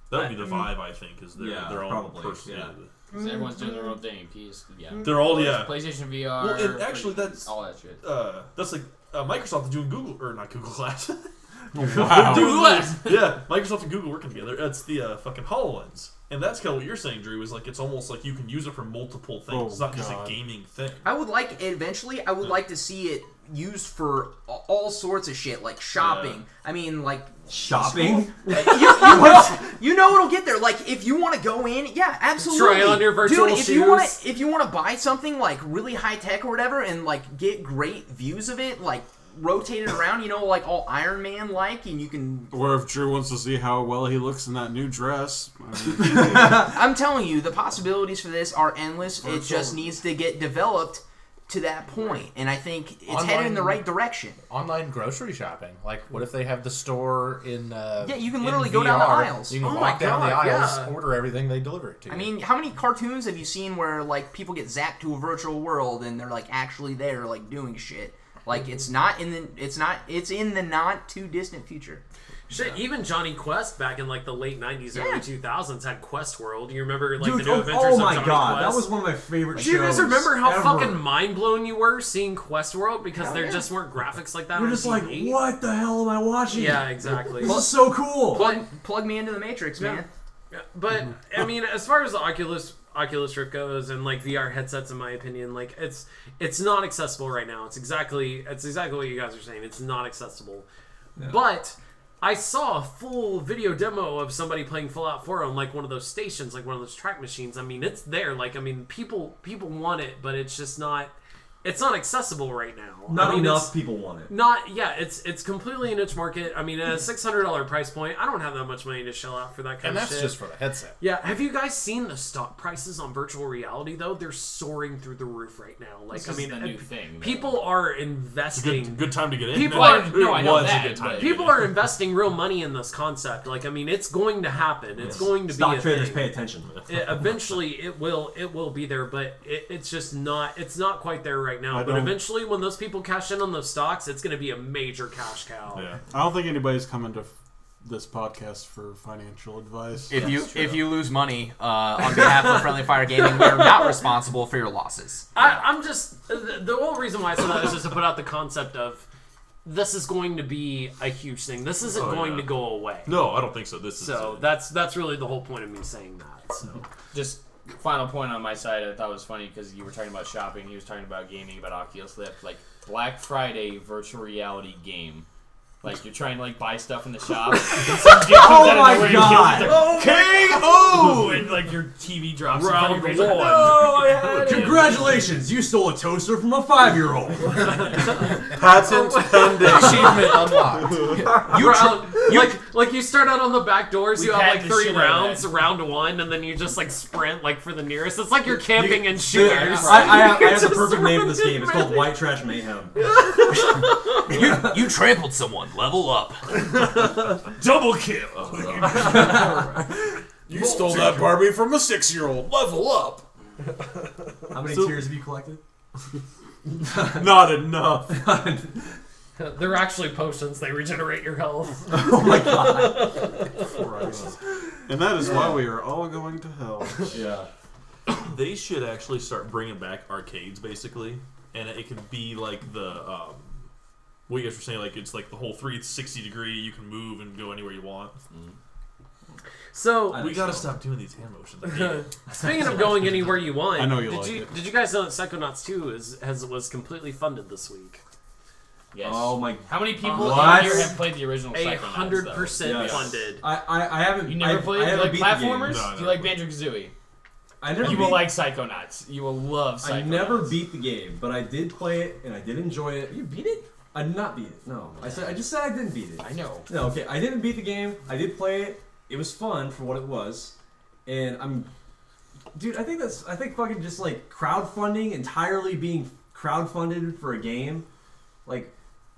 That would be the Vive, I think, is their own probably, person. yeah. because everyone's doing their own thing. They're all PlayStation VR. Well, and actually, that's all that shit. That's like Microsoft is doing Google or not Google Glass. Wow. Google Glass. Yeah, Microsoft and Google working together. That's the fucking HoloLens, and that's kind of what you're saying, Drew. Is like it's almost like you can use it for multiple things. Oh, it's not just a God. gaming thing. I would like to see it used for all sorts of shit, like shopping. I mean, like Shopping? you know it'll get there. Like if you want to go in, yeah, absolutely. Try on your virtual Dude, shoes. if you want to buy something like really high tech or whatever, and like get great views of it, like rotate it around, you know, like all Iron Man like, and you can. Or if Drew wants to see how well he looks in that new dress. I'm telling you, the possibilities for this are endless. It just needs to get developed to that point, and I think it's headed in the right direction. Online grocery shopping. Like, what if they have the store in Yeah, you can in literally go down the VR? aisles. You can Oh walk my down the God, aisles, yeah. order everything, they deliver it to you. I mean, how many cartoons have you seen where like people get zapped to a virtual world and they're like actually there, like doing shit? Like it's in the not too distant future. Shit, even Johnny Quest back in like the late 90s, Yeah. early 2000s had Quest World. You remember like Dude, the new adventures oh of my Johnny god, Quest? that was one of my favorite shows. Do you guys remember how ever. fucking mind blown you were seeing Quest World because there just weren't graphics like that You're on just like, TV? what the hell am I watching? Yeah, exactly. This is so cool. Plug me into the Matrix, man. Yeah, but I mean, as far as the Oculus Rift goes and like VR headsets, in my opinion, like it's not accessible right now. It's exactly what you guys are saying. It's not accessible. Yeah. But I saw a full video demo of somebody playing Fallout 4 on like one of those stations, like one of those track machines. I mean, it's there. Like, I mean, people want it, but it's just not. It's not accessible right now. Not enough people want it. It's completely a niche market. I mean, at a $600 price point, I don't have that much money to shell out for that kind and of that's shit. just for the headset. Yeah, have you guys seen the stock prices on virtual reality though? They're soaring through the roof right now. Like, This I is mean, the new thing, though. people are It's a investing. good time to get in. People man. are- no, I know It was that, a good time. but- to get People in. are investing real money in this concept. Like, I mean, it's going to happen. It's going to Stock be a traders thing. pay attention. Eventually, it will be there, but it's just not. It's not quite there right now. I But don't- eventually, when those people cash in on those stocks, it's going to be a major cash cow. Yeah. I don't think anybody's coming to this podcast for financial advice. If you lose money on behalf of Friendly Fire Gaming, we are not responsible for your losses. I'm just the whole reason why I said that is just to put out the concept of this is going to be a huge thing. This isn't going to go away. No, I don't think so. This is So that's really the whole point of me saying that. So Just final point on my side, I thought was funny because you were talking about shopping, he was talking about gaming, about Oculus Rift. Like Black Friday virtual reality game Like you're trying to like buy stuff in the shop, and some dude comes out of nowhere and kills you. It's like, KO! And like your TV drops. Round in front of one. your face. No, I had it. Congratulations, you stole a toaster from a 5-year-old. Patent pending. Achievement unlocked. Like you start out on the back doors, We've you have had like this 3 shit rounds, like round 1, and then you just like sprint like for the nearest. It's like you're camping and shooters. I have the perfect name for this game. It's called White Trash Mayhem. You trampled someone. Level up. Double kill. You stole that Barbie from a 6-year-old. Level up. How many tears have you collected? Not enough. They're actually potions. They regenerate your health. Oh my god. Christ. And that is why we are all going to hell. Yeah. They should actually start bringing back arcades, basically, and it could be like the what you guys were saying, like it's like the whole 360 degree. You can move and go anywhere you want. So We gotta stop doing these hand motions. I hate it. speaking of going anywhere you want, I know you did like you it. did you guys know that Psychonauts 2 was completely funded this week? Yes. Oh my. How many people What? in here have played the original Psychonauts? 100% Yes. funded. I haven't. You never played? I You haven't like beat the game. platformers? No, Do you like Banjo-Kazooie? I never. You beat, will like Psychonauts. You will love Psychonauts. I never beat the game, but I did play it and I did enjoy it. You beat it? I did not beat it. No, I just said I didn't beat it. I know. No, okay, I didn't beat the game. I did play it. It was fun for what it was, and dude. I think fucking just like crowdfunding, entirely being crowdfunded for a game, like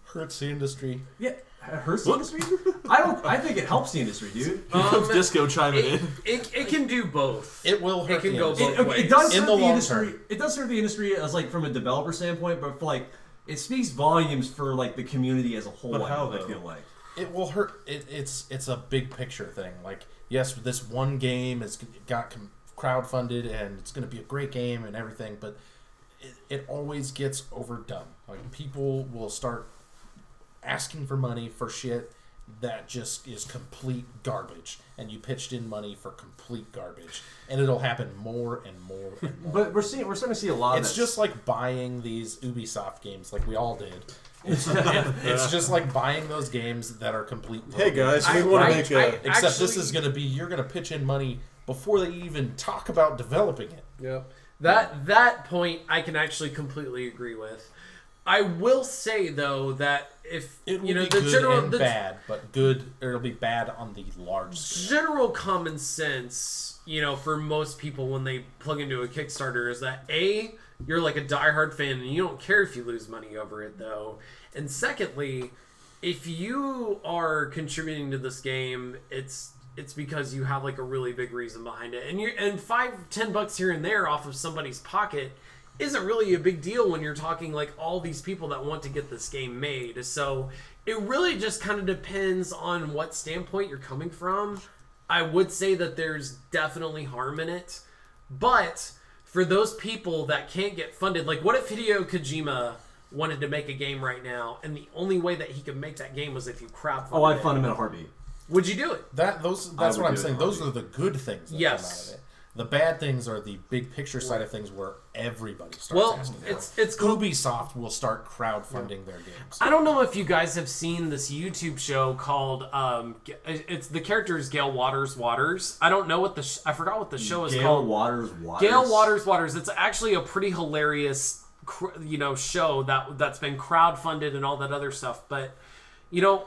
Hurts the industry. yeah, it hurts the industry. I think it helps the industry, dude. Here comes Disco chiming in. It can do both. It will hurt. It can the go industry. both ways. It does In hurt the the long industry. term. It does hurt the industry as like from a developer standpoint, but for like it speaks volumes for like the community as a whole. But how, I though? feel like. It will hurt. It's a big picture thing. Like, yes, this one game has got crowdfunded and it's going to be a great game and everything, but it always gets overdone. Like, people will start asking for money for shit that just is complete garbage, and you pitched in money for complete garbage, and it'll happen more and more and more. But we're starting to see a lot. It's of just like buying these Ubisoft games, like we all did. It's just like buying those games that are complete. Hey guys, we want to make a. Except this is going to be, you're going to pitch in money before they even talk about developing it. Yep. That point I can actually completely agree with. I will say though that if It will you know be the good general and bad, but good. Or it'll be bad on the large scale. general common sense, you know, for most people when they plug into a Kickstarter is that A, you're like a diehard fan and you don't care if you lose money over it though. And secondly, if you are contributing to this game, it's because you have like a really big reason behind it. And $5-10 here and there off of somebody's pocket isn't really a big deal when you're talking like all these people that want to get this game made. So it really just kind of depends on what standpoint you're coming from. I would say that there's definitely harm in it, but for those people that can't get funded, like what if Hideo Kojima wanted to make a game right now and the only way that he could make that game was if you crowdfunded Oh, I'd it? fund him in a heartbeat. Would you do it? That's I what would I'm do it saying. in Those Hobby. are the good things that Yes. come out of it. The bad things are the big picture side of things where everybody starts Well, asking for it. it's cool. Ubisoft will start crowdfunding their games. I don't know if you guys have seen this YouTube show called it's the character is Gail Waters. I don't know what I forgot what the show is Gale called. Waters. Gail Waters. It's actually a pretty hilarious show that's been crowdfunded and all that other stuff. But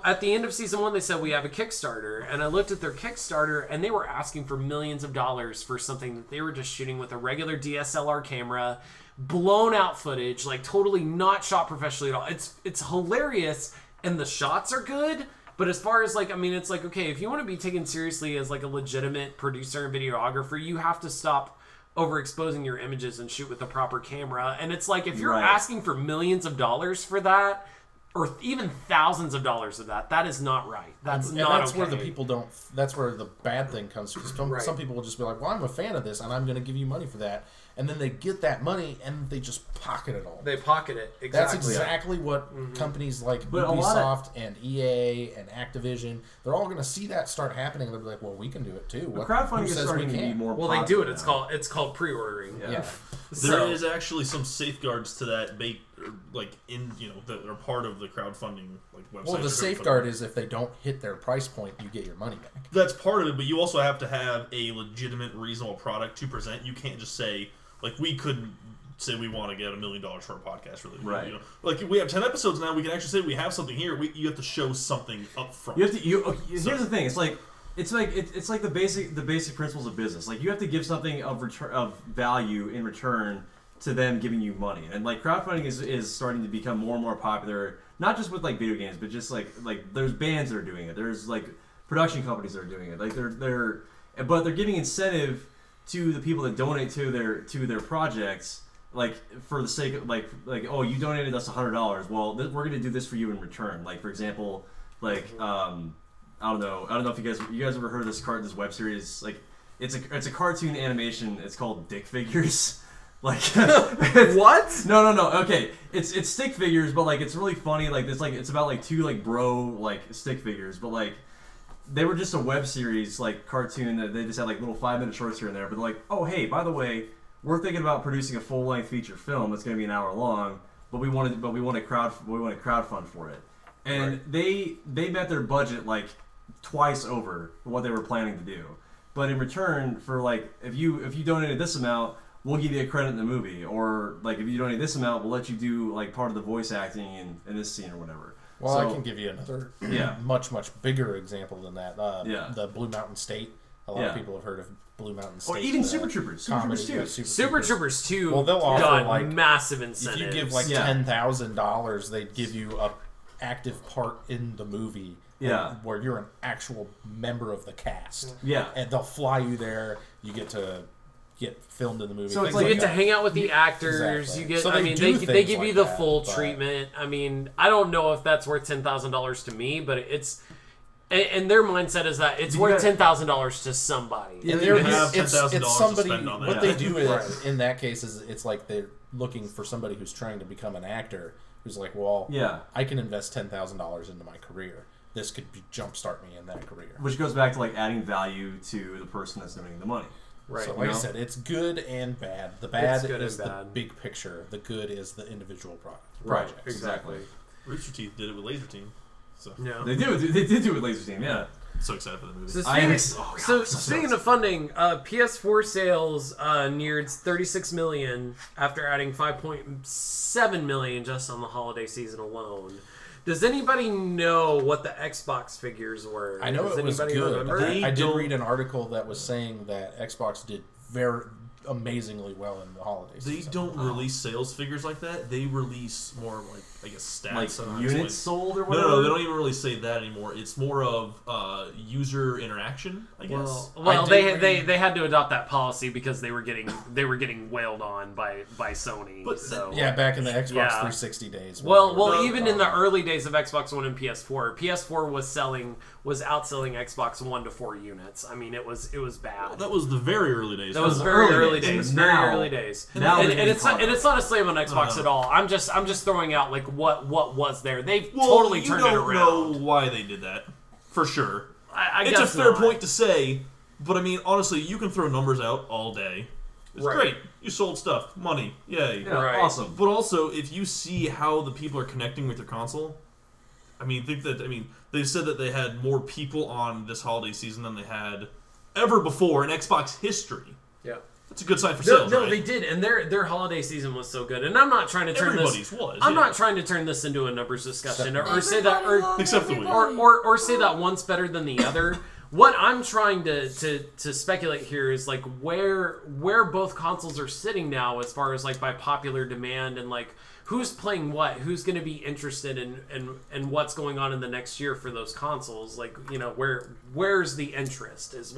at the end of season 1, they said we have a Kickstarter, and I looked at their Kickstarter, and they were asking for millions of dollars for something that they were just shooting with a regular DSLR camera, blown out footage, like totally not shot professionally at all. It's hilarious, and the shots are good. But as far as it's like, okay, if you want to be taken seriously as like a legitimate producer and videographer, you have to stop overexposing your images and shoot with the proper camera. And it's like, if you're asking for millions of dollars for that, or even thousands of dollars of that is not right. That's not that's okay. where the people don't. That's where the bad thing comes from. Some people will just be like, "Well, I'm a fan of this, and I'm going to give you money for that." And then they get that money and they just pocket it all. They pocket it. Exactly. That's exactly what companies like Ubisoft and EA and Activision, they're all going to see that start happening. They'll be like, "Well, we can do it too." Crowdfunding is starting to be more. Well, they do it. It's called pre-ordering. Yeah. There is actually some safeguards to that like in that are part of the crowdfunding like website. Well, the safeguard is if they don't hit their price point, you get your money back. That's part of it, but you also have to have a legitimate, reasonable product to present. You can't just say like we couldn't say we want to get $1 million for our podcast, really. Right. Like we have 10 episodes now, we can actually say we have something here. You have to show something up front. You have to. Here's the thing. It's like the basic principles of business. Like you have to give something of value in return to them giving you money. And like crowdfunding is starting to become more and more popular, not just with like video games, but just like there's bands that are doing it. There's like production companies that are doing it. Like but they're giving incentive to the people that donate to their projects. Like for the sake of like oh, you donated us $100. Well, we're gonna do this for you in return. Like for example, like I don't know if you guys ever heard of this web series. Like it's a cartoon animation. It's called Dick Figures. Like What? No. Okay, it's stick figures, but like it's really funny. Like it's about like two like bro like stick figures, but like they were just a web series like cartoon that they just had like little 5-minute shorts here and there. But they're like, oh hey, by the way, we're thinking about producing a full-length feature film that's going to be an hour long, but we want to crowdfund for it. And they met their budget like twice over what they were planning to do. But in return for like if you donated this amount, we'll give you a credit in the movie, or like if you donate this amount, we'll let you do like part of the voice acting in this scene or whatever. Well, so, I can give you another much bigger example than that. The Blue Mountain State. A lot of people have heard of Blue Mountain State. Or even Super Troopers. Super Troopers 2 well, they'll offer got like massive incentives. If you give like $10,000, they'd give you a active part in the movie. Where you're an actual member of the cast. Yeah. And they'll fly you there. You get to get filmed in the movie. So you get to hang out with the actors. Exactly. You get. So they give you the full but treatment. I mean, I don't know if that's worth $10,000 to me, but it's. And their mindset is that it's worth $10,000 to somebody. And You have $10,000 it's somebody. to spend on that. What they do is, in that case is it's like they're looking for somebody who's trying to become an actor who's like, well, I can invest $10,000 into my career. This could jumpstart me in that career. Which goes back to like adding value to the person that's donating the money. Right. So like I said, it's good and bad. The bad is the big picture. The good is the individual project. Right. Exactly. Rooster Teeth did it with Laser Team. So. Yeah. They did do it with Laser Team, yeah. So excited for the movie. So speaking of funding, PS4 sales neared 36 million after adding 5.7 million just on the holiday season alone. Does anybody know what the Xbox figures were? I know Does it was anybody good. remember? I did read an article that was saying that Xbox did very amazingly well in the holiday season. They don't release sales figures like that. They release more like, I guess, stats. Like units sold or whatever? No, they don't even really say that anymore. It's more of user interaction, I guess. Well, they had to adopt that policy because they were getting wailed on by Sony. But so yeah, back in the Xbox 360 days. Well, even in the early days of Xbox One and PS4 was outselling Xbox One to 4 units. I mean, it was bad. Well, that was the very early days. That was very early days. Very early days. Now and it's not a slam on Xbox at all. I'm just throwing out like what was there. They've totally turned it around. You don't know why they did that, for sure. I it's guess a fair not. point to say, but I mean, honestly, you can throw numbers out all day. It's great. You sold stuff, money, yay, awesome. But also, if you see how the people are connecting with your console, I mean, they said that they had more people on this holiday season than they had ever before in Xbox history. Yeah. That's a good sign for sales, No, right? they did, and their holiday season was so good. And I'm not trying to turn I'm not trying to turn this into a numbers discussion or say that Except the Wii. or say that one's better than the other. What I'm trying to speculate here is like where both consoles are sitting now as far as like by popular demand and like who's playing what, who's going to be interested in what's going on in the next year for those consoles. Like, you know, where's the interest is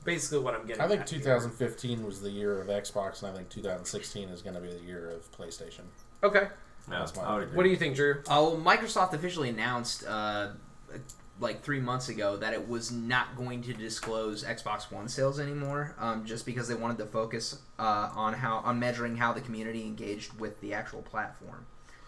basically what I'm getting. I think at 2015 was the year of Xbox, and I think 2016 is going to be the year of PlayStation. Okay. That's my I would agree. What do you think, Drew? Oh, Microsoft officially announced like 3 months ago that it was not going to disclose Xbox One sales anymore, just because they wanted to focus on measuring how the community engaged with the actual platform.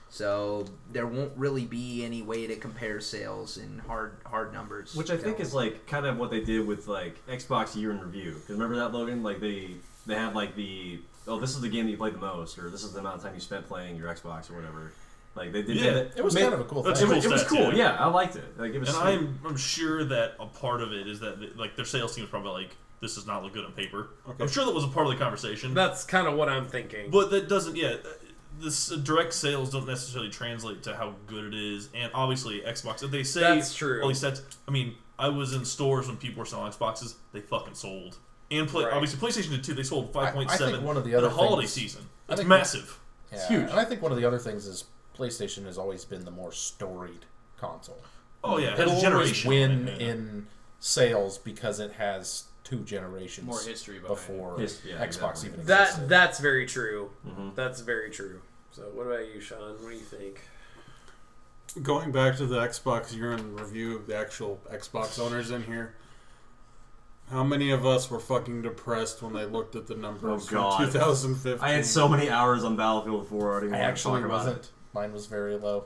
So there won't really be any way to compare sales in hard numbers. Which I think is like kind of what they did with like Xbox Year in Review. Because remember that, Logan? Like they have like the oh, this is the game that you played the most, or this is the amount of time you spent playing your Xbox or whatever. Like they did. Yeah. It was kind of a cool thing. That's It was stats, cool. Yeah, I liked it. Like it was. And I'm sure that a part of it is that like their sales team is probably like, this does not look good on paper. Okay. I'm sure that was a part of the conversation. That's kind of what I'm thinking. But that doesn't. Yeah, this direct sales don't necessarily translate to how good it is. And obviously, Xbox. If they say That's true. all these stats, I mean, I was in stores when people were selling Xboxes. They fucking sold. And Right. obviously, PlayStation did too. They sold 5.7 I think one of the in other the holiday things- season. I It's think- massive. Yeah, huge. and I think one of the other things is PlayStation has always been the more storied console. Oh yeah, it It'll has always generation. win on it, yeah. in sales because it has 2 generations More history behind before Yeah, Xbox exactly. even existed. That's very true. Mhm. That's very true. So what about you, Sean? What do you think? Going back to the Xbox year-end review of the actual Xbox owners in here, how many of us were fucking depressed when they looked at the numbers from God. 2015? I had so many hours on Battlefield 4. I didn't I want to actually talk about it. wasn't. Mine was very low.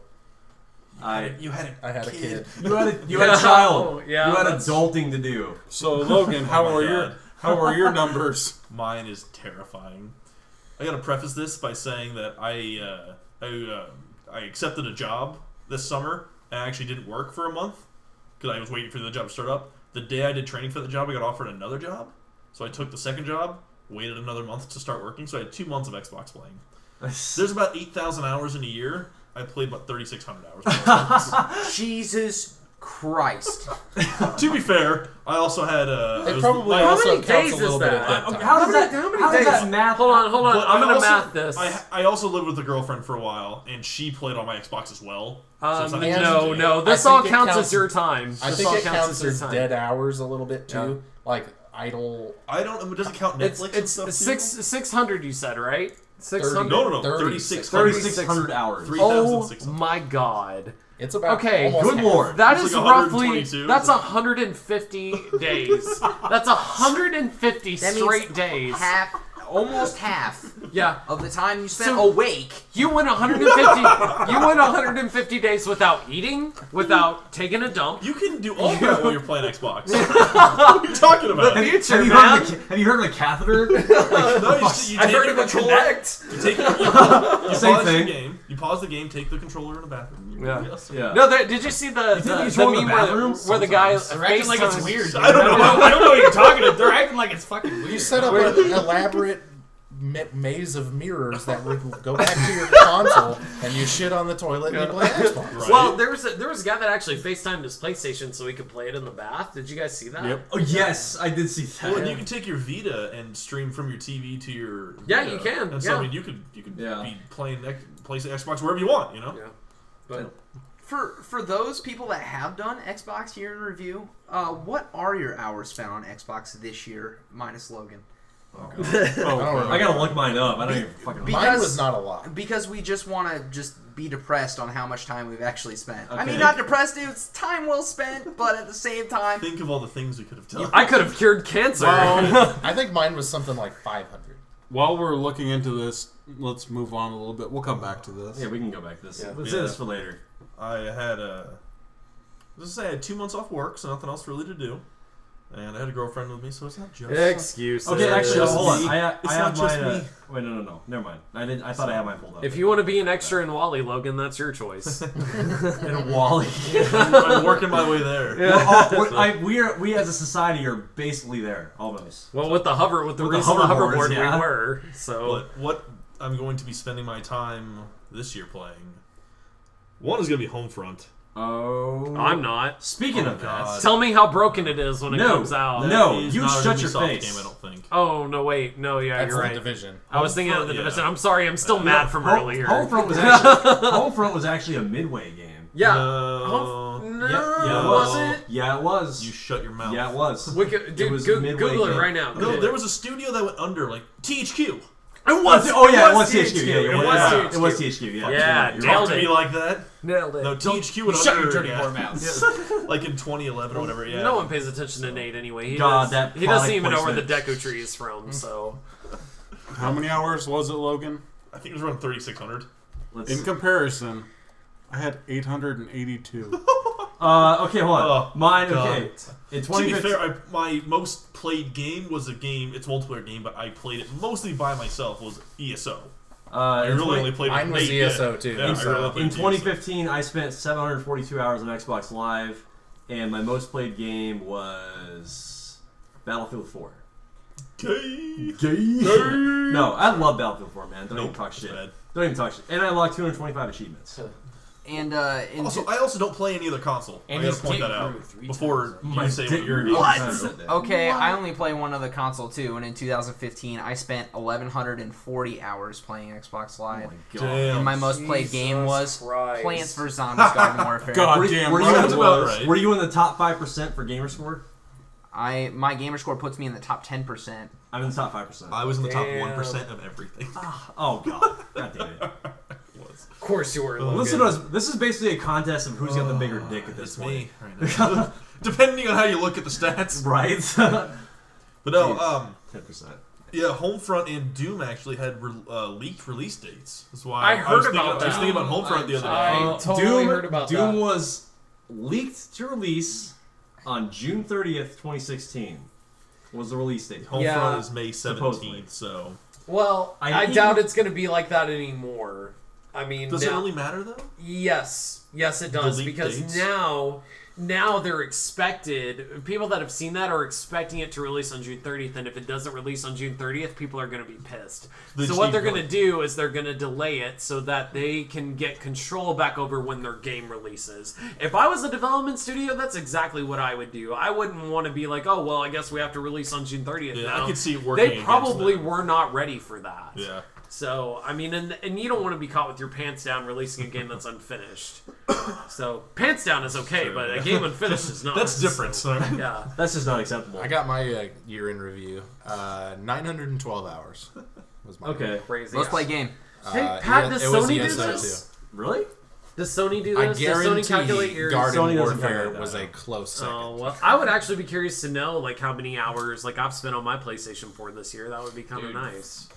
You had I had a kid. You had a child. Yeah, you had that's- adulting to do. So Logan, how Oh my are God. your numbers? Mine is terrifying. I gotta preface this by saying that I accepted a job this summer and I actually didn't work for a month because I was waiting for the job to start up. The day I did training for the job, I got offered another job, so I took the second job, waited another month to start working, so I had 2 months of Xbox playing. There's about 8,000 hours in a year. I played about 3,600 hours. of Xbox. Jesus Christ. To be fair, I also had It probably How also many counts days a is little bit that? of dead time. How does many- that? how many How does days? that math? Hold on. But I'm I gonna also- math this. I also lived with a girlfriend for a while, and she played on my Xbox as well. So it's not just no, me. no. I This think all it counts counts- as your time. I This think all it counts your as time. dead hours a little bit too. Like idle. I don't. Does it count Netflix? and It's stuff too? 600. You said, right? 600. No. 3600. 3,600 hours. 3,600. Oh my God. It's about Okay, almost good half. lord. That It's is like roughly 122, that's isn't it? 150 days. That's 150 That straight means days. almost half Yeah. of the time you spent So- awake. You went 150. You went 150 days without eating, without taking a dump. You can do all that while you're playing Xbox. What are you talking about? Future, Have you man. have you heard of a catheter? No, you I've take heard the of a controller. Connect. You take you Same pause the thing. game. You pause the game. Take the controller in the bathroom. Yeah. Yes. Yeah. No, did you see the take the the controller in meme the bathroom? where the guy They're acting like it's FaceTimes- weird. Dude. I don't know. I don't know what you're talking about. They're acting like it's fucking weird. You set up an elaborate maze of mirrors that would go back to your console, and you shit on the toilet and you play Xbox. Right. Well, there was a guy that actually FaceTimed his PlayStation so he could play it in the bath. Did you guys see that? Yep. Oh yes, I did see that. Well, and you can take your Vita and stream from your TV to your Yeah, Vita. you can, And so yeah. I mean, you could Yeah. be playing Xbox wherever you want. You know. Yeah. But For those people that have done Xbox year in review, what are your hours spent on Xbox this year, minus Logan? Oh, I gotta look mine up. I don't even fucking. Mine was not a lot. Because we just want to just be depressed on how much time we've actually spent. I Okay. mean, not depressed, dude. It's time well spent, but at the same time, Think of all the things we could have done. I could have cured cancer. Well, I think mine was something like 500. while we're looking into this, let's move on a little bit. We'll come back to this. Yeah, we can go back to this. Yeah. Let's Yeah. say this for later. I had I had 2 months off work, so nothing else really to do, and I had a girlfriend with me, so it's not just. Excuses. Okay, actually, just hold on. me. I It's have not just mine. me. Wait, no. Never mind. I thought I had mine pulled up. If you want to be an extra in Wally, Logan, that's your choice. in Wally. I'm working my way there. We as a society are basically there almost. Well, with the With the recent hoverboards, hoverboard, yeah. we were. So But what I'm going to be spending my time this year playing, one is going to be Homefront. Oh, I'm not. Speaking of God. that, Tell me how broken it is when it No. comes out. No. That is you not a shut your Ubisoft face. Game, I don't think. Oh no, wait, no, yeah, That's you're the right. division. I was thinking of the Yeah. division. I'm sorry, I'm still mad from earlier. Homefront was actually a Midway game. Yeah. No. No, Yeah, it was was. it? Yeah, it was. You shut your mouth. Yeah, it was. Dude, was Google Midway it game. right now. No, there was a studio that went under, like THQ. It was. Oh yeah, it was THQ. Yeah, It was It was THQ. Yeah. Yeah, Talk nailed to me it. like that. Nailed it. No, THQ went Shut under. your dirty yeah. whore mouth. Yeah. Like in 2011 or whatever. Yeah. No one pays attention to Nate anyway. He God, does, that he doesn't product even know where the placement. Deku tree is from. So How many hours was it, Logan? I think it was around 3,600. Let's, In comparison, I had 882. Okay, hold on. Mine. God. Okay. In To be 2015. fair, my most played game was a game. It's a multiplayer game, but I played it mostly by myself. Was ESO. I in really 20 only played Mine it. was Nate, ESO too. Yeah, I really only played In ESO. 2015, I spent 742 hours on Xbox Live, and my most played game was Battlefield 4. Gay. No, I love Battlefield 4, man. Don't even Nope, talk it's shit. bad. Don't even talk shit. And I unlocked 225 achievements. And Also, I also don't play any other console. And I his gotta point dick that grew out 3 before times. you say what you're. What? Okay, I only play one other console too, and in 2015 I spent 1,140 hours playing Xbox Live. Damn. And my most played game was Christ. Plants vs Zombies Garden Warfare. God Were, damn were, you right in it the, was. were you in the top 5% for gamer score? My gamer score puts me in the top 10%. I'm in the top 5%. I was in the top Damn. 1% of everything. Oh, God. God damn it. Of course you were. Logan. Listen to us. This is basically a contest of who's got the bigger dick at this It's point. me right now. Depending on how you look at the stats. Right? But no, 10%. yeah, Homefront and Doom actually had leaked release dates. That's why I heard was thinking, about I was that. thinking about Homefront the other day. I totally heard about Doom that. was leaked to release on June 30th, 2016. Was the release date. Homefront Yeah. is May 17th, Supposedly. so Well, I doubt it's going to be like that anymore. I mean, does now, it really matter though? Yes, it does leak because dates? now they're expected. People that have seen that are expecting it to release on June 30th, and if it doesn't release on June 30th, people are going to be pissed. They So just what need they're to, going to do is they're going to delay it so that they can get control back over when their game releases. If I was a development studio, that's exactly what I would do. I wouldn't want to be like, oh well, I guess we have to release on June 30th. Yeah, now. I could see it working. They probably against them. were not ready for that. Yeah. So, I mean, and you don't want to be caught with your pants down releasing a game that's unfinished. So, pants down is okay, Sure, but yeah. a game unfinished is not. That's different. So, So. yeah. That's just not acceptable. I got my year in review. 912 hours was my Okay. Crazy. Most played game. Hey, Pat, it does was Sony do ESO this? Really? Does Sony do I this? Does Sony calculate guarantee your... Garden Sony doesn't Warfare calculate that. was a close second. Oh, well, I would actually be curious to know, like, how many hours, like, I've spent on my PlayStation 4 this year. That would be kind of Dude. nice.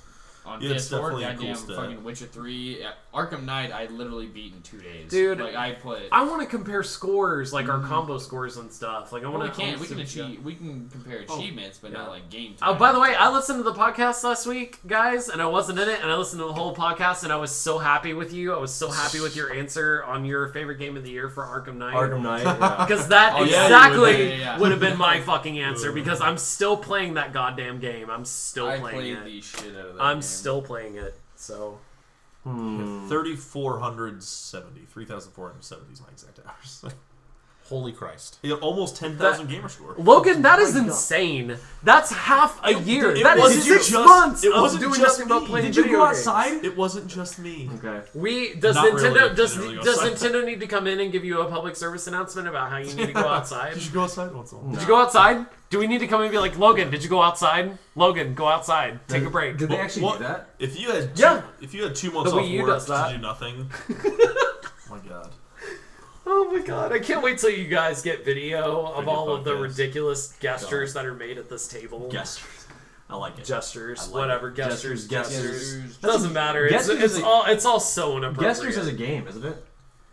On Yeah, it's PS4, definitely a cool goddamn stat. fucking Witcher 3. Arkham Knight, I literally beat in 2 days. Dude, Like, I put... I want to compare scores, like, our combo scores and stuff. Like, I Well, want to... we can achieve. We can compare achievements, but not like game Oh, time. by the way, I listened to the podcast last week, guys, and I wasn't in it, and I listened to the whole podcast, and I was so happy with you. I was so happy with your answer on your favorite game of the year for Arkham Knight. Arkham Knight. Yeah. Because that Oh, yeah, exactly yeah. would have been my fucking answer, because I'm still playing that goddamn game. I'm still I playing played it. the shit out of that I'm game. still playing it, so... 3,470 is my exact hours. Holy Christ. Yeah, almost 10,000 gamer score. Logan, that is insane. That's half a year. it That is wasn't 6 just- months it of wasn't doing just nothing but me. playing Did you video go games. outside? It wasn't just me. Okay. Does Not Nintendo really. does Didn't really go does outside. Nintendo need to come in and give you a public service announcement about how you need to go outside? You should go outside once in a while. Did you go outside? Do we need to come and be like, Logan, did you go outside? Logan, go outside. Take a break. Did they actually What- do that? If you had Yeah. if you had 2 months The off Wii U work does that. to do nothing, oh my god. Oh my god, I can't wait till you guys get video of Video all of the podcast. ridiculous gestures that are made at this table. Gestures. I like it. Gestures, I like whatever, it. gestures. Gestures. Doesn't matter. It's, Gestures it's is a- all it's all so inappropriate. Gestures is a game, isn't it?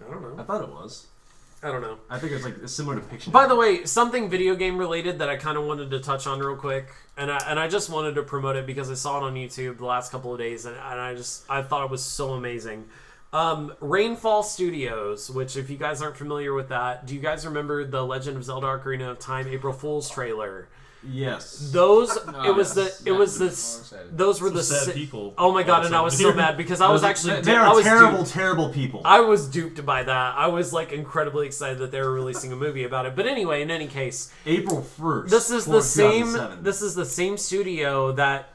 I don't I know. thought it was. I don't know. I think it's like similar to Pictionary. By the way, something video game related that I kind of wanted to touch on real quick, and I just wanted to promote it because I saw it on YouTube the last couple of days, and I thought it was so amazing. Rainfall Studios, which if you guys aren't familiar with that, do you guys remember the Legend of Zelda: Ocarina of Time April Fool's trailer? Yes. Those No, it was yes. the it was Yeah, the I'm excited. those were So the sad si- people. Oh my god, all and I was of a so sudden. mad because I was actually They I are was terrible, duped. terrible people. I was duped by that. I was like incredibly excited that they were releasing a movie about it. But anyway, in any case, April 1st. this is the same. 2007. This is the same studio that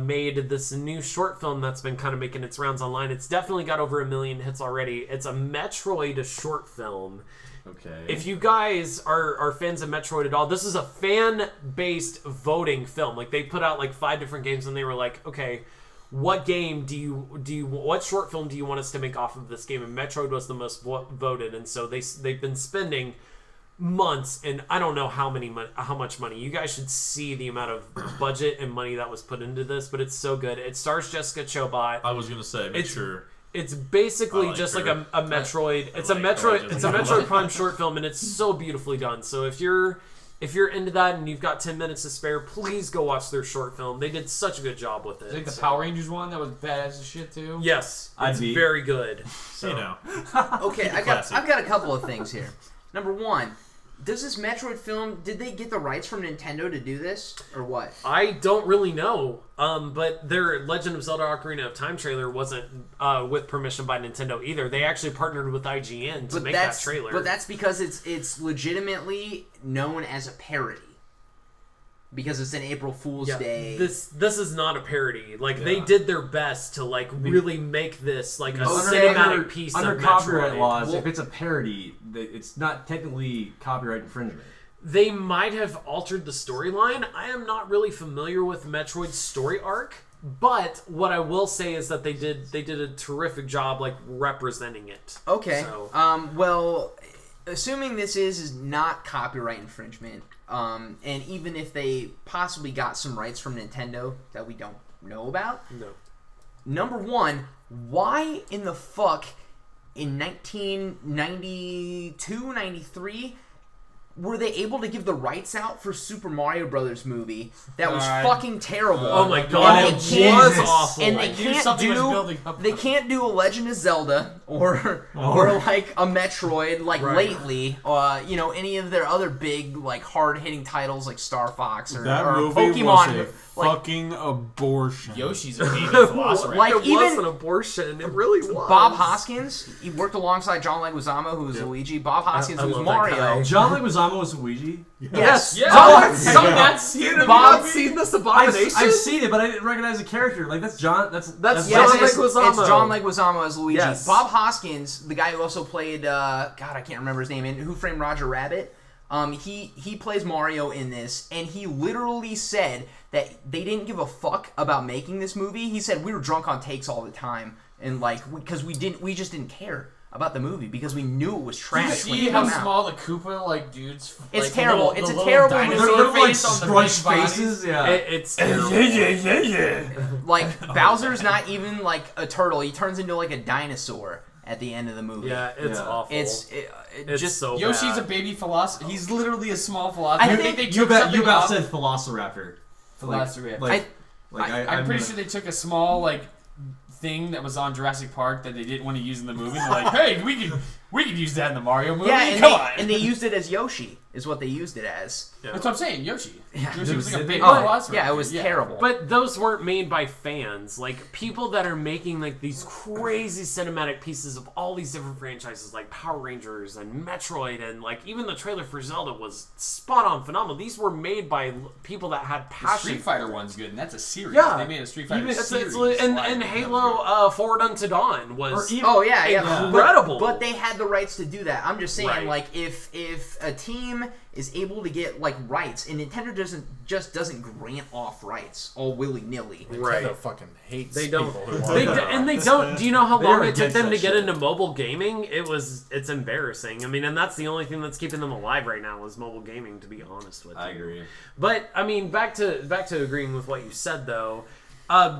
made this new short film that's been kind of making its rounds online. It's definitely got over 1 million hits already. It's a Metroid short film. Okay. If you guys are fans of Metroid at all, this is a fan-based voting film. Like they put out like 5 different games, and they were like, okay, what game what short film do you want us to make off of this game? And Metroid was the most voted, and so they've been spending months, and I don't know how much money. You guys should see the amount of budget and money that was put into this, but it's so good. It stars Jessica Chobot. I was gonna say, make It's- sure. It's basically like just her. like a Metroid. It's a like her. Metroid. I It's a just Metroid like Prime short film, and it's so beautifully done. So if you're into that and you've got 10 minutes to spare, please go watch their short film. They did such a good job with it. Is it the So- Power Rangers one that was badass as shit too? Yes, I'd it's be- very good. So You know. Okay, I've classic. got a couple of things here. Number one, does this Metroid film, did they get the rights from Nintendo to do this, or what? I don't really know, but their Legend of Zelda Ocarina of Time trailer wasn't with permission by Nintendo either. They actually partnered with IGN to make that trailer. But that's because it's legitimately known as a parody. Because it's an April Fool's Day. This is not a parody. Like they did their best to like really make this like a Okay. cinematic piece under of copyright Metroid. laws. Well- If it's a parody, it's not technically copyright infringement. They might have altered the storyline. I am not really familiar with Metroid's story arc, but what I will say is that they did a terrific job like representing it. Okay. So- Well, assuming this is not copyright infringement, and even if they possibly got some rights from Nintendo that we don't know about, No. number one, why in the fuck in 1992, 93 were they able to give the rights out for Super Mario Brothers movie that was Alright. fucking terrible? Oh my god, And it they can't- was awful. And I they knew can't something was do building up. they can't do a Legend of Zelda or like a Metroid like Right. lately, any of their other big like hard hitting titles like Star Fox or That movie Pokemon. was a like fucking abortion. Yoshi's a baby velociraptor. Like, it even- was an abortion. It really was. Bob Hoskins, he worked alongside John Leguizamo, who was Luigi. Bob Hoskins, I who was love that Mario. guy. John Leguizamo was Luigi. Yes. Yeah. John- Some nuts. You have Bob- not seen this I've abomination? seen it, but I didn't recognize the character. Like that's John. That's Yes, Yes, John it's Leguizamo. John Leguizamo as Luigi. Yes. Bob Hoskins, the guy who also played, God, I can't remember his name, in Who Framed Roger Rabbit. He plays Mario in this, and he literally said that they didn't give a fuck about making this movie. He said we were drunk on takes all the time, and because we just didn't care about the movie because we knew it was Do you trash. when see it how came out. small the Koopa It's dudes? like, terrible. the It's a little terrible dinosaur movie. they're like face on the scrunched big bodies. faces. Yeah. It's terrible. Like Bowser's not even like a turtle. He turns into like a dinosaur at the end of the movie. Yeah, it's Yeah. awful. It's It's just so Yoshi's bad. a baby philosopher. He's literally a small philosopher. I I think think they You took bet. something You about off- said Velociraptor. Velociraptor. I'm pretty gonna- sure they took a small thing that was on Jurassic Park that they didn't want to use in the movie. They're like, hey, we could use that in the Mario movie. yeah, and Come on. they used it as Yoshi. Is what they used it as. That's what I'm saying, Yoshi. Yeah. Yoshi was like a baby Oh, velociraptor. yeah, it was terrible. But those weren't made by fans. Like, people that are making, like, these crazy cinematic pieces of all these different franchises, like Power Rangers and Metroid, and, like, even the trailer for Zelda was spot-on phenomenal. These were made by people that had The passion. Street Fighter one's good, and that's a series. Yeah. They made a Street Fighter Even, series. and live. Halo Forward Unto Dawn was... Oh yeah. Incredible. But they had the rights to do that. I'm just saying, Right. like, if a team is able to get like rights, and Nintendo doesn't grant off rights all willy nilly. Right. Nintendo fucking hates They don't. people who want They their and they rights. don't. Do you know how They're long it took against them to that get shit. into mobile gaming? It's embarrassing. I mean, and that's the only thing that's keeping them alive right now is mobile gaming. To be honest with you, I agree. But I mean, back to agreeing with what you said though.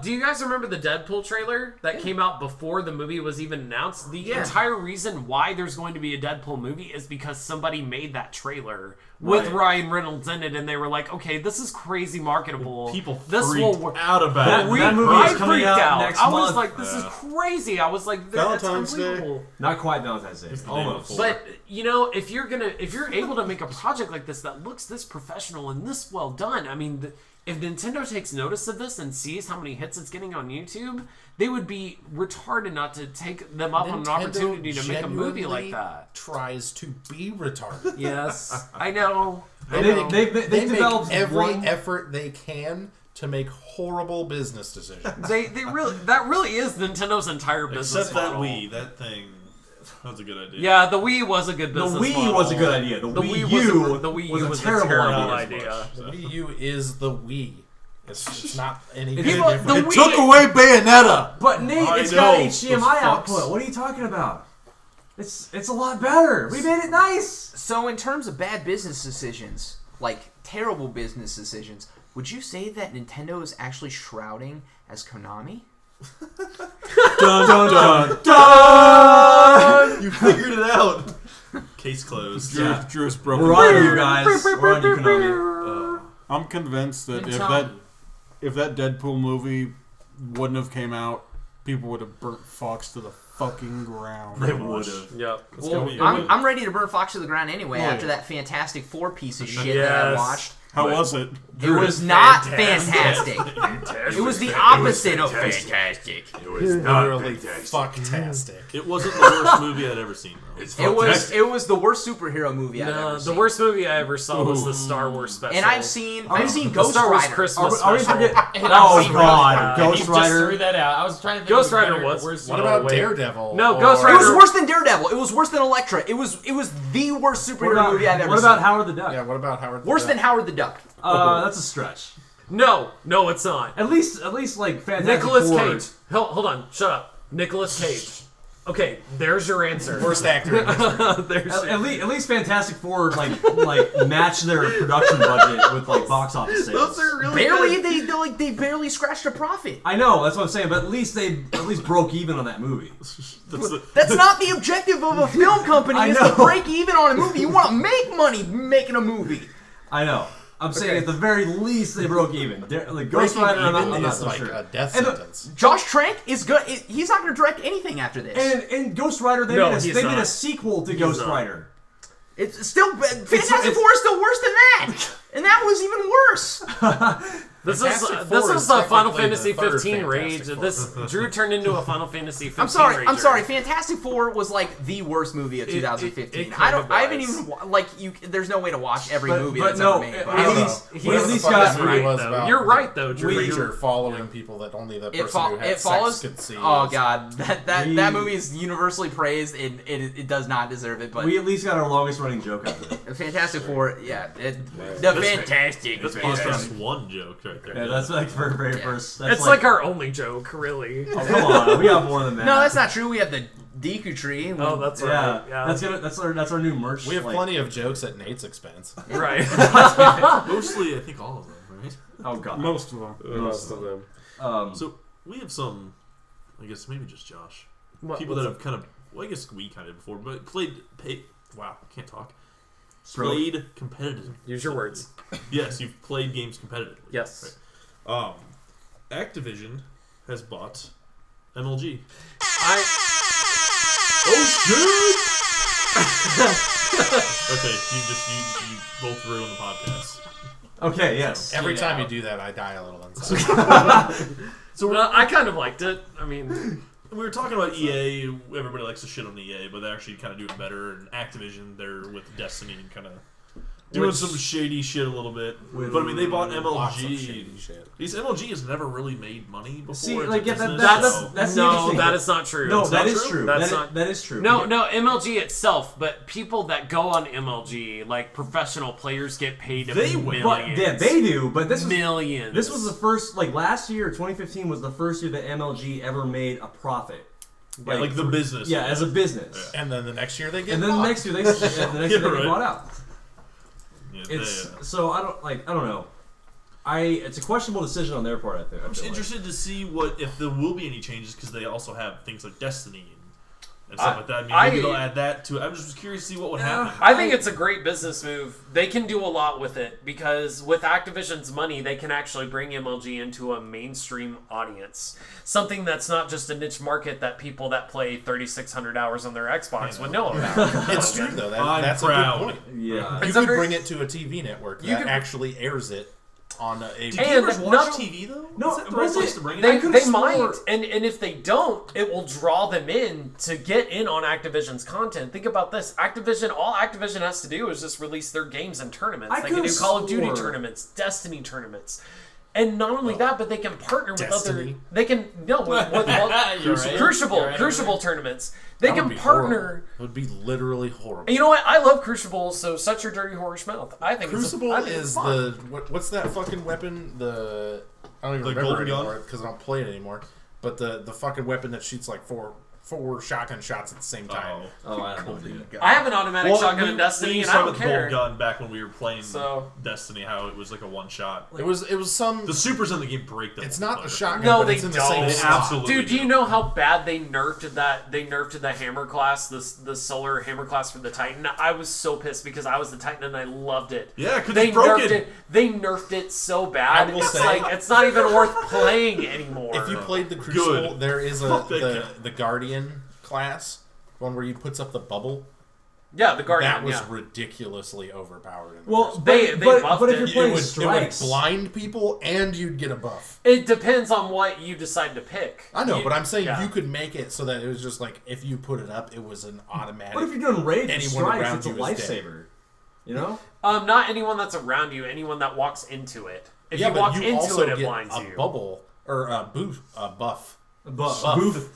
Do you guys remember the Deadpool trailer that came out before the movie was even announced? The entire reason why there's going to be a Deadpool movie is because somebody made that trailer with Right. Ryan Reynolds in it, and they were like, "Okay, this is crazy marketable. People this freaked will work." out about it. That movie I is coming freaked out out. next I was month. like, "This is crazy." I was like, "That's Valentine's Day. unbelievable." Not quite Valentine's Day. Just the day Almost. before. But you know, if you're able to make a project like this that looks this professional and this well done, I mean, if Nintendo takes notice of this and sees how many hits it's getting on YouTube, they would be retarded not to take them up on an opportunity to make a movie like genuinely that. Tries to be retarded. Yes, I know. I They- know. they They developed make every one- effort they can to make horrible business decisions. They really that really is Nintendo's entire business Except that model. Wii, that thing, that was a good idea. Yeah, the Wii was a good The business Wii model. was a good idea. The Wii U was a terrible idea. The Wii U is the Wii. It's not any People- different. the It Wii- took away Bayonetta. But Nate, I it's got know, HDMI those fucks. output. What are you talking about? It's a lot better. We made it nice. So in terms of bad business decisions, like terrible business decisions, would you say that Nintendo is actually shrouding as Konami? Dun dun dun dun. You figured it out. Case closed. Yeah. Drew's broken. We're on you guys. We're on you, Konami. I'm convinced that Good time. if that Deadpool movie wouldn't have came out, people would have burnt Fox to the fucking ground. They would have. Yep. Well, be- I'm ready to burn Fox to the ground anyway Oh, after yeah. that Fantastic Four piece of shit that I Yes. watched. How was it? It was not fantastic. It was the opposite of fantastic. It was literally fucktastic. It wasn't the worst movie I'd ever seen, though. It was the worst superhero movie I've No, ever the seen. worst movie I ever saw was the Star Wars special. And I've seen the Ghost Star Wars Rider. Christmas Are we special. forget? And Oh I've seen God, You Ghost just Rider. threw that out. I was trying to think. Ghost of Rider better- was- worse What than- about wait. Daredevil? No, Ghost It Rider- was worse than Daredevil. It was worse than Elektra. It was the worst superhero movie I've ever What seen. about Howard the Duck? Yeah, what about Howard? the Worse Duck? than Howard the Duck. That's a stretch. No, it's not. At least like Fantastic Nicolas Four. Cage. Hold on, shut up. Nicolas Cage. Okay, there's your answer. Worst actor. in history. There's At least Fantastic Four like match their production budget with like box office sales. Those are really Barely, good. they barely scratched a profit. I know, that's what I'm saying, but at least they broke even on that movie. That's not the objective of a film company. I Is know. to break even on a movie. You want to make money making a movie. I know. I'm saying Okay. at the very least they broke even. Like Ghost Breaking Rider, I'm even not is so like sure. a death And the- sentence. Josh Trank is good. He's not going to direct anything after this. And Ghost Rider, they No, made he's a not. sequel to Ghost not. Rider. It's still Fantastic it's- Four is still worse than that, and that was even worse. This Fantastic is Four this is is the Final technically Fantasy the third 15 rage. Fantastic This Drew turned into a Final Fantasy 15 I'm sorry. rager. I'm sorry. Fantastic Four was like the worst movie of 2015. it I don't. kind of I haven't was. even like you. There's no way to watch every movie but that's no, ever made. at But I don't least- know. he Whatever at the least fuck got- this movie Right, was though. about. You're right, though, Drew. Creature following people that only the person who had it follows. sex could see. Oh god, that We- movie is universally praised. It does not deserve it. But We at least got our longest running joke out of it. Fantastic Four, yeah, the fantastic. That's podcast one joke right there. Yeah, that's like for very first. That's It's like our only joke, really. oh, come on, we have more than that. No, that's not true. We have the Deku tree. Oh, that's Yeah, right. Yeah, that's our new merch. We have like- plenty of jokes at Nate's expense. right. Mostly, I think all of them, right? Oh god. Most of them. Most of them. So we have some, I guess maybe just Josh, What- people what's that have kind of, well, I guess we kind of before, but wow, I can't talk. Bro. Played competitively. Use your words. Yes, you've played games competitively. Yes. Activision has bought MLG. Okay, you both ruined the podcast. Okay, yes. Every time you do that, I die a little inside. So Well, I kind of liked it. I mean, we were talking about EA. Everybody likes to shit on EA, but they're actually kind of doing better. And Activision, they're with Destiny and kind of doing some shady shit a little bit. But I mean, they bought Lots of MLG. shady shit. Because MLG has never really made money before. See, It's like, a yeah, that- business, that's- so- that's the no, interesting that thing. is not true. No, It's that not is true. true. That's That- not. that is true. No, Yeah. no, MLG itself, but people that go on MLG, like professional players, get paid They win. millions. But yeah, they do. But this was millions. this was the first. Like last year, 2015 was the first year that MLG ever made a profit. like the business. Yeah, as a business. And then the next year they get And then the bought. next year they get right. bought out. Yeah, It's so I don't know. It's a questionable decision on their part. I think. I I'm just feel like. interested to see if there will be any changes because they also have things like Destiny and stuff like that. I mean, maybe they'll add that to it. I'm just curious to see what would happen. I think it's a great business move. They can do a lot with it because with Activision's money, they can actually bring MLG into a mainstream audience. Something that's not just a niche market that people that play 3,600 hours on their Xbox would know about. It's true though. I'm That's proud. a good point. Yeah. You It's a could very- bring it to a TV network You that could- actually airs it on a. Do And gamers watch not- TV though? No, is that the right was place it- to bring it? They, could've they swore- might, and if they don't, it will draw them in to get in on Activision's content. Think about this: Activision, all Activision has to do is just release their games and tournaments. I They can do could've Call of Duty swore- tournaments, Destiny tournaments, and not only that, but they can partner with other. Destiny? They can with You're right. Crucible, You're right. Crucible tournaments. They That would can be partner. horrible. It would be literally horrible. And you know what? I love Crucible, so shut your dirty whorish mouth. I think Crucible I think it's is fun. the what's that fucking weapon? I don't even The remember golden it anymore gun? because I don't play it anymore. But the fucking weapon that shoots like four 4 shotgun shots at the same time. Oh, I don't know. I have an automatic shotgun in Destiny, we and used I to don't have a care. gold gun back when we were playing So- Destiny. How it was like a one shot. It was some. The supers in the game break them. It's not a shotgun. No, but they it's in the don't. same They slot. absolutely Dude, do you know how bad they nerfed that? They nerfed the hammer class, the solar hammer class for the Titan. I was so pissed because I was the Titan and I loved it. Yeah, because They it's broken. nerfed it. They nerfed it so bad. I will It's say- like it's not even worth playing anymore. If you played the Crucible, Good. there is Fuck that the Guardian class, one where he puts up the bubble. yeah, the Guardian. That was yeah. ridiculously overpowered. In the Well, first They buffed but if it. you're it playing would strikes, blind people and you'd get a buff. It depends on what you decide to pick. I know, but I'm saying yeah. you could make it so that it was just like if you put it up, it was an automatic. But if you're doing rage and anyone strikes, around it's a you is dead. lifesaver. You know? Not anyone that's around you. Anyone that walks into it. If yeah, you but walk you into also it, it get blinds a you. bubble or a buff. Buff.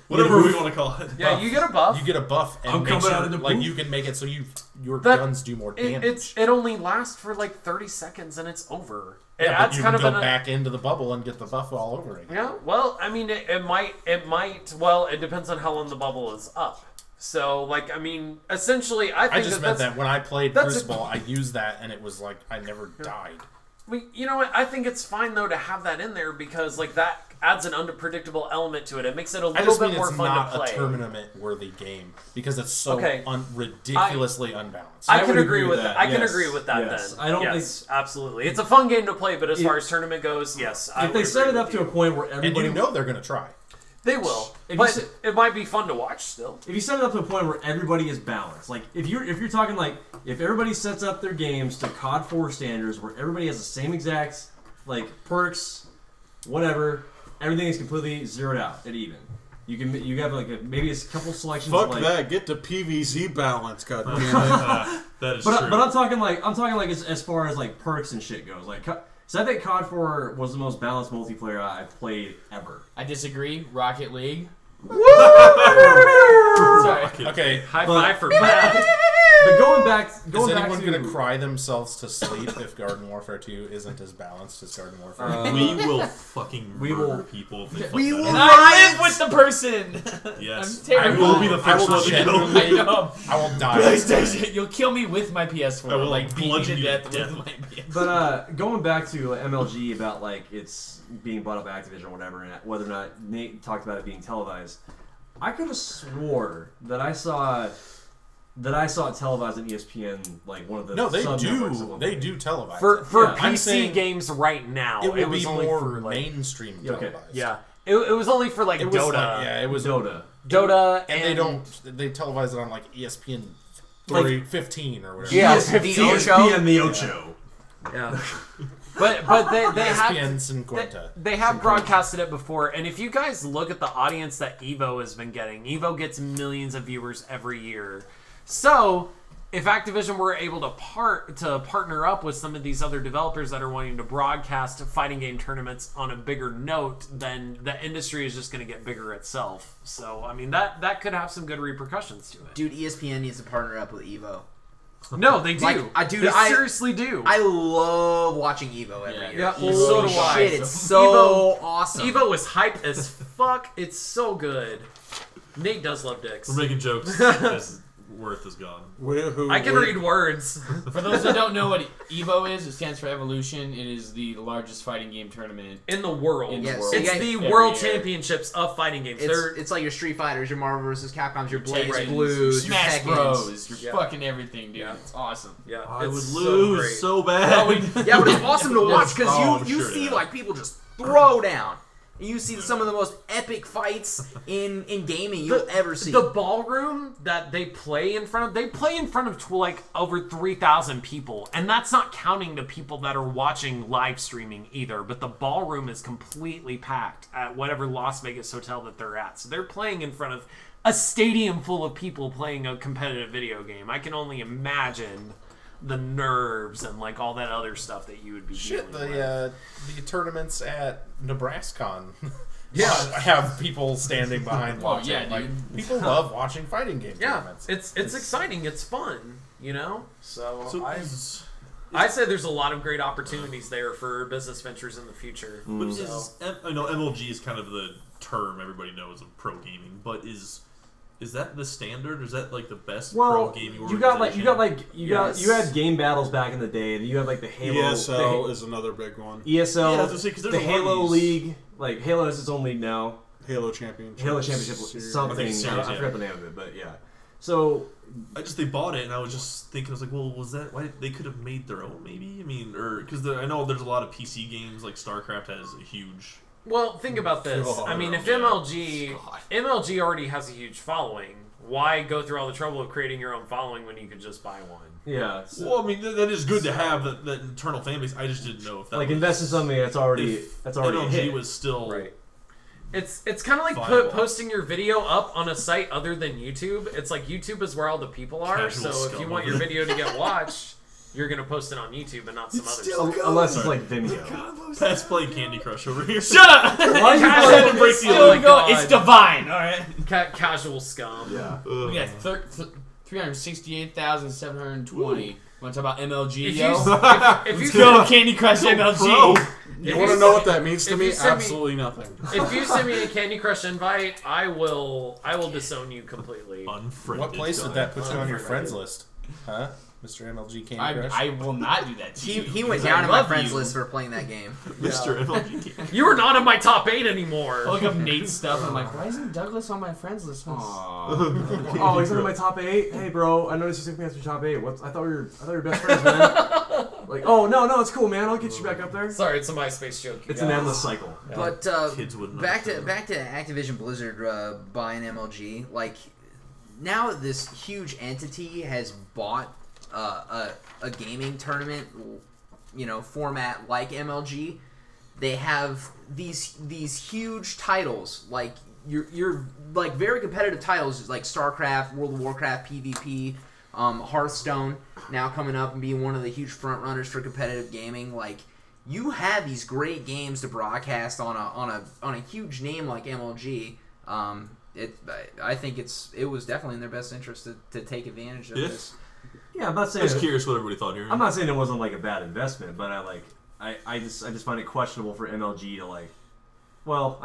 Whatever we want to call it. Yeah, you get a buff. You get a buff, and I'm makes coming out your, of the like booth. you can make it so your That- guns do more damage. It only lasts for like 30 seconds and it's over. It yeah, but adds you kind can of go an back into the bubble and get the buff all over again. yeah. Well, I mean, it might. Well, it depends on how long the bubble is up. So, like, I mean, essentially, I think I just meant that's, that when I played that's a- Crucible, I used that, and it was like I never died. I mean, you know what? I think it's fine though to have that in there because like that adds an unpredictable element to it. It makes it a I little just bit mean more it's fun not to play. a tournament-worthy game because it's so Okay. ridiculously unbalanced. I I can would agree agree with with that. that. I can Yes. agree with that. Yes. Then I don't yes, absolutely. It's a fun game to play, but as far as tournament goes, yes. I If would they set agree it up with to a you. point where and everybody you know they're going to try. They will, If you but sit- it might be fun to watch still. if you set it up to a point where everybody is balanced, like if you're talking like if everybody sets up their games to COD 4 standards where everybody has the same exact like perks, whatever, everything is completely zeroed out at even. You have like maybe a couple selections. Fuck of like, that. Get to PVZ balance, goddammit. That is But true. I'm talking like as far as like perks and shit goes. Like, so I think COD 4 was the most balanced multiplayer I've played ever. I disagree. Rocket League. Sorry. Okay, High But- five for Matt. But going back is to anyone going to cry themselves to sleep if Garden Warfare 2 isn't as balanced as Garden Warfare 1? we will fucking we murder will- people if they fuck We that will up. And I live with the person. Yes. I'm terrible. I will be the I first will one to kill genuinely- you. I will die. PlayStation, you'll kill me with my PS4. I will like beat me bludgeon to you to death death. with my PS4. But going back to MLG about like it's being bought up by Activision or whatever, and whether or not Nate talked about it being televised, I could have swore that I saw it televised on ESPN, like one of the No, they sub-networks at do. one They point. do televise For it. for Yeah, I'm PC saying games right now, It will was be only more for like mainstream Yeah, okay. televised. yeah. It was only for like It was Dota, like, yeah, it was Dota. Dota, and they don't. They televise it on like ESPN Like- 15 or whatever. Yeah, The ESPN. Ocho. ESPN the Ocho. Yeah. But they have ESPN Cinquenta. they have broadcasted it before, and if you guys look at the audience that Evo has been getting, Evo gets millions of viewers every year. So if Activision were able to partner up with some of these other developers that are wanting to broadcast fighting game tournaments on a bigger note, then the industry is just going to get bigger itself. So I mean that could have some good repercussions to it. Dude, ESPN needs to partner up with Evo. No, they do. Like, They seriously do. I love watching Evo every year. Yeah, Holy so do I. shit, it's so Evo- awesome. Evo is hype as fuck. It's so good. Nate does love dicks. We're making jokes as Worth is gone. I can read words. For those that don't know what EVO is, it stands for Evolution. It is the largest fighting game tournament. In the world. In the the world. world. It's Yeah, the every world year. championships of fighting games. it's like your Street Fighters, your Marvel vs. Capcoms, your Blaze Tekkens, Blues, your Smash Tekkens. Bros, your Yeah. fucking everything, dude. Yeah. It's awesome. Yeah, I it's would so lose great. so bad. Yeah, but it's awesome to watch because Oh, I'm you sure, see yeah. like people just throw down. And you see some of the most epic fights in gaming you'll ever see. The ballroom that they play in front of like over 3,000 people, and that's not counting the people that are watching live streaming either. But the ballroom is completely packed at whatever Las Vegas hotel that they're at. So they're playing in front of a stadium full of people playing a competitive video game. I can only imagine the nerves and like all that other stuff that you would be Shit, dealing with. the tournaments at NebraskaCon Yeah. have people standing behind Oh, watching. yeah, dude. Like, people love watching fighting game Yeah, tournaments. it's exciting. It's fun, you know. So So I say there's a lot of great opportunities there for business ventures in the future. I know MLG is kind of the term everybody knows of pro gaming, but is Is that the standard? Or is that like the best Well, pro gaming you organization? you had game battles back in the day. And you had like the Halo. ESL is another big one. ESL, Yeah, I was gonna say, 'cause there's the a lot of Halo these. League. Like Halo has its own league now. Halo Championship. Halo Championship Series. something. I think it's series, I yeah. forgot the name of it, but yeah. So they bought it, and I was just thinking, I was like, well, was that why they could have made their own? Maybe, I mean, or because I know there's a lot of PC games like StarCraft has a huge. Well, think about this. I mean, if MLG already has a huge following, why go through all the trouble of creating your own following when you could just buy one? yeah. Well, I mean, that is good to have that internal fan base. I just didn't know if that Like was, invest in something that's already if a MLG hit. was still Right. It's kind of like Viable. posting your video up on a site other than YouTube. It's like YouTube is where all the people are. Casual So if you scum want over your there. video to get watched, you're gonna post it on YouTube and not some other stuff. Unless it's like Vimeo. Let's play Candy Crush over here. Shut up! Why you Casual- Let him break the Oh my Still go. God. It's divine. All right. Casual scum. Yeah. We got 368,720. Want to talk about MLG, If yo? you, if you Go Candy Crush MLG. You want to know what that means to if me? you send me- Absolutely nothing. If you send me a Candy Crush invite, I will disown you completely. Unfriended. What place did that put you on your friends list? Huh? Mr. MLG Candy Crush? I will not do that to you. He went because I down in my love friends you. list for playing that game. Mr. MLG. You are not in my top 8 anymore. I look up Nate's stuff. I'm like, why isn't Douglas on my friends list? Aww. Oh, he's under my top 8. Hey, bro, I noticed you took me out your top 8. I thought we were best friends, man. Like, oh no, it's cool, man. I'll get you back up there. Sorry, it's a MySpace joke. you It's an guys. endless cycle. But Kids wouldn't back to understand. Activision Blizzard buying MLG. Like now that this huge entity has bought a gaming tournament, format like MLG, they have these huge titles like you're like very competitive titles like StarCraft, World of Warcraft, PvP, Hearthstone now coming up and being one of the huge front runners for competitive gaming. Like you have these great games to broadcast on a huge name like MLG. I think it was definitely in their best interest to take advantage of Yeah. this. Yeah, I'm not I saying was curious what everybody thought here. I'm not saying it wasn't like a bad investment, but I just find it questionable for MLG to like. Well,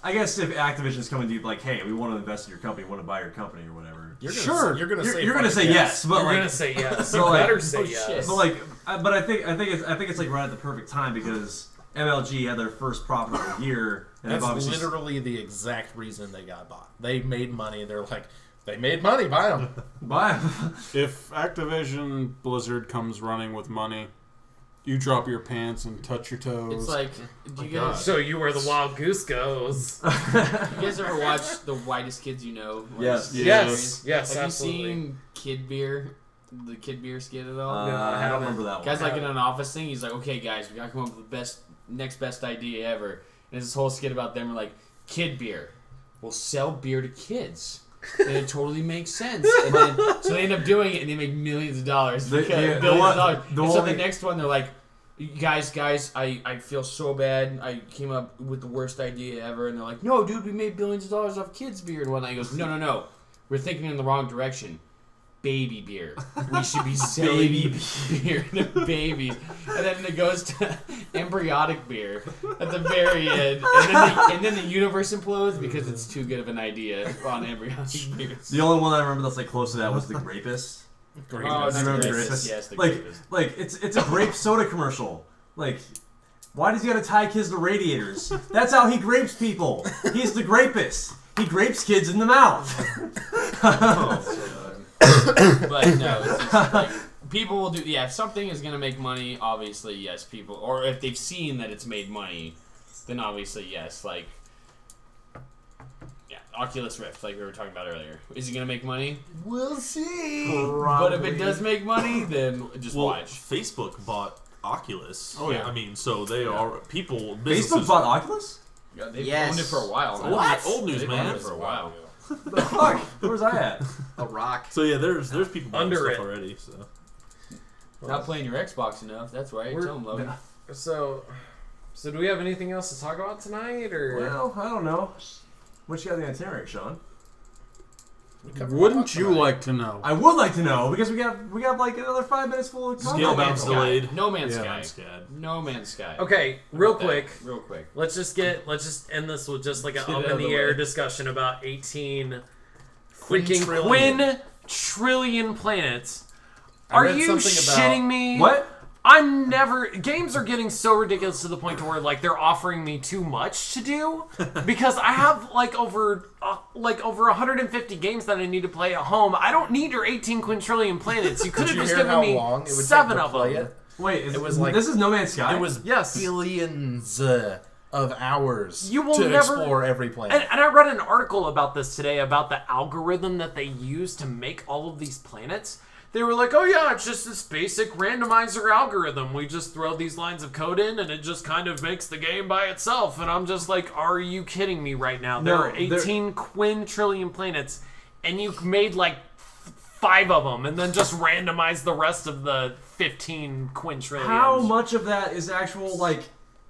I guess if Activision's coming to you like, hey, we want to invest in your company, we want to buy your company or whatever. You're gonna, Sure, You're gonna say you're gonna say yes, but You're like, gonna say yes. so You like- better say oh, yes. shit. but like, but I think it's like right at the perfect time because MLG had their first profitable year, and That's they've obviously literally the exact reason they got bought. They made money. They're like, they made money. Buy them. buy. If Activision Blizzard comes running with money, you drop your pants and touch your toes. It's like, do you guys, So you where the wild goose goes. you guys ever watch The Whitest Kids You Know? Yes. Yes, yes, Have absolutely. you seen Kid Beer? The Kid Beer skit at all? No, I I haven't. don't remember that one. Guy's like in an office thing. He's like, okay, guys, we gotta come up with the next best idea ever. And there's this whole skit about them. We're like, kid beer. We'll sell beer to kids. And it totally makes sense. And then, so they end up doing it, and they make millions of dollars. The- Because, the billions one- of dollars. the And so only- the next one, they're like, guys, I feel so bad. I came up with the worst idea ever. And they're like, no, dude, we made billions of dollars off kids beer and whatnot. He goes, no. We're thinking in the wrong direction. Baby beer. We should be selling beer to babies. And then it goes to embryonic beer at the very end. And then the universe implodes because it's too good of an idea on embryonic beers. The only one I remember that's like close to that was the Grapist. Great. Oh, Do you remember the Grapist. Grapist? Yes, the like, Grapist. like it's a grape soda commercial. Like, why does he gotta tie kids to radiators? That's how he grapes people. He's the grapist. He grapes kids in the mouth. But no, it's just like, people will do. Yeah, if something is gonna make money, obviously yes, people. Or if they've seen that it's made money, then obviously yes. Like, yeah, Oculus Rift, like we were talking about earlier, is it gonna make money? We'll see. But if it does make money, then just well, watch. Facebook bought Oculus. Oh, yeah. I mean, so they are people. Facebook businesses- bought Oculus? Yeah, they've Yes. owned it for a while. Old, now. What? Old news, They've man. owned it for a while. The fuck? Where was I at? A rock. So yeah, there's people buying Under stuff it. already. So Not playing your Xbox enough. That's right. We're- Tell them, Logan. So do we have anything else to talk about tonight, or? Well, I don't know. What you got in the itinerary, Sean? Wouldn't you like to know? I would like to know because we got like another 5 minutes full of content. Scale bounce delayed. No Man's Yeah. Sky. I'm scared. No Man's Sky. Okay, How real about that? quick. Real quick. Let's just end this with just like an Get it up out in of the the air way. discussion about 18 Freaking quintillion planets. I Are read you something about- shitting me? What? I'm never. Games are getting so ridiculous to the point to where like they're offering me too much to do because I have like over 150 games that I need to play at home. I don't need your 18 quintillion planets. You could have Did you just hear given how me long it would 7 take to of play them. it? Wait, It was like- this is No Man's Sky? It was Yes. billions of hours You will to never- explore every planet. And I read an article about this today about the algorithm that they use to make all of these planets. They were like, oh yeah, it's just this basic randomizer algorithm. We just throw these lines of code in and it just kind of makes the game by itself. And I'm just like, are you kidding me right now? There No, are 18 quintillion planets and you made like 5 of them and then just randomized the rest of the 15 quintillion. How much of that is actual, like,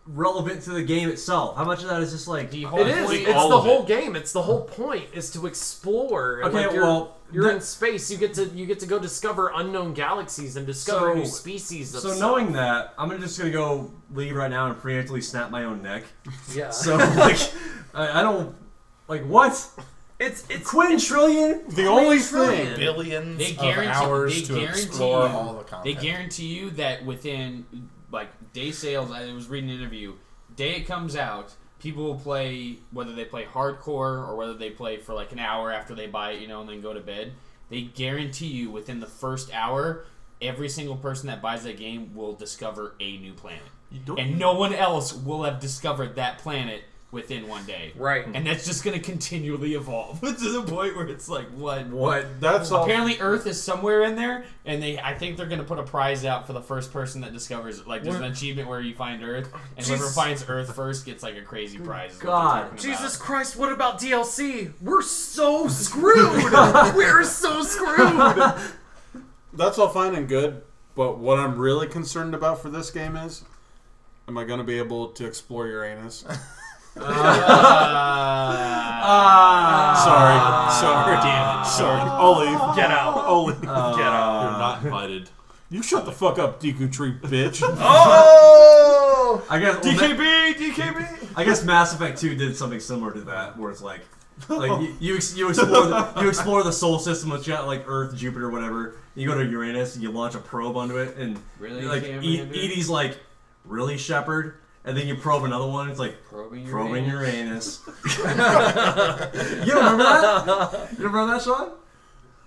relevant to the game itself? How much of that is just, like... The whole It is. point- It's all the of whole it. game. It's the whole point is to explore. And, Okay, like, you're well, in space. You get to go discover unknown galaxies and discover So- new species. Of So stuff. knowing that, I'm just gonna go leave right now and preemptively snap my own neck. yeah, So, like, I don't... Like, what? it's Quintillion? The only trillion. thing. Billions They of guarantee- hours they to guarantee explore you- all the content. They guarantee you that within like day sales. I was reading an interview. Day it comes out, people will play whether they play hardcore or whether they play for like an hour after they buy it, and then go to bed. They guarantee you within the first hour, every single person that buys that game will discover a new planet, and no one else will have discovered that planet within one day. right. And that's just going to continually evolve to the point where it's like, what? That's all. Apparently, Earth is somewhere in there, and I think they're going to put a prize out for the first person that discovers it. Like, there's an achievement where you find Earth, and whoever Jesus. finds Earth first gets like a crazy prize. is what they're God. talking about. Jesus Christ! What about DLC? We're so screwed. We're so screwed. That's all fine and good, but what I'm really concerned about for this game is, am I going to be able to explore Uranus? Sorry. Damn it. Sorry. Ollie. Get out. Ollie. Get out. You're not invited. You shut the fuck up, Deku Tree, bitch. Oh! I guess... well, DKB! I guess Mass Effect 2 did something similar to that, where it's like you explore the solar system, which got like Earth, Jupiter, whatever. You go to Uranus, you launch a probe onto it, and Really? like Cameron? Edie's like, really, Shepard? And then you probe another one. It's like Probing Uranus. You don't remember that? You remember that, Sean?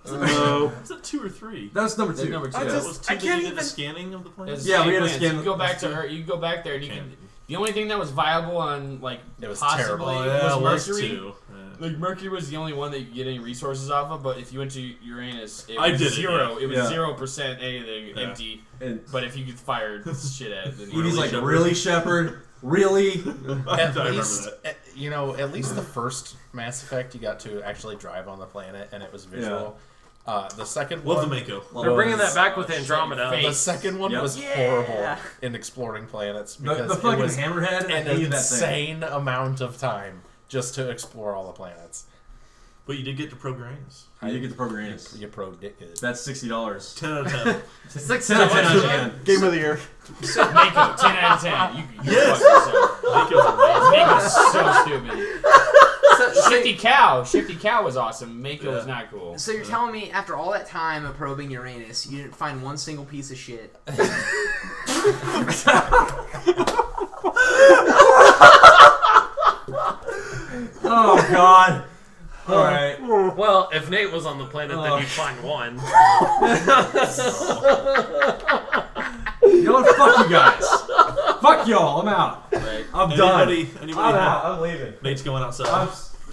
No. Is that 2 or 3? That was number 2. That's number 2. I That just- was 2 I that can't you did even- the scanning of the planet? Yeah, we had to to scan You go back to Earth. You go back there, and you can. The only thing that was viable on like It was possibly terrible. was Mercury. 2. Like Mercury was the only one that you could get any resources off of, but if you went to Uranus, it I was did it, zero. yeah. It was Yeah. 0% anything, Yeah. empty. And But if you could fire shit at it, then Edie's Really, like, Shepard? really, Shepard? Really? At remember least, that. at least the first Mass Effect, you got to actually drive on the planet, and it was visual. The second Love one, the Mako. They're bringing that back with Shut Andromeda. your the second one Yep. was Yeah. horrible in exploring planets because The it fucking was hammerhead? I an hated that thing. insane amount of time just to explore all the planets. But you did get to probe Uranus. You did get the probe Uranus. You probed it good. That's $60. 10 out of 10. 6 10 out of 10 out of 10. Game of the year. Mako, 10 out of 10. You Yes! fuck yourself. Mako's amazing. Mako's so stupid. Shifty Cow was awesome. Mako was not cool. So you're telling me after all that time of probing Uranus, you didn't find one single piece of shit? Oh, God. Alright. Well, if Nate was on the planet, then you'd find one. You know what? Fuck you guys. Fuck y'all. I'm out. Right. I'm done. Anybody I'm out. I'm leaving. Nate's going outside.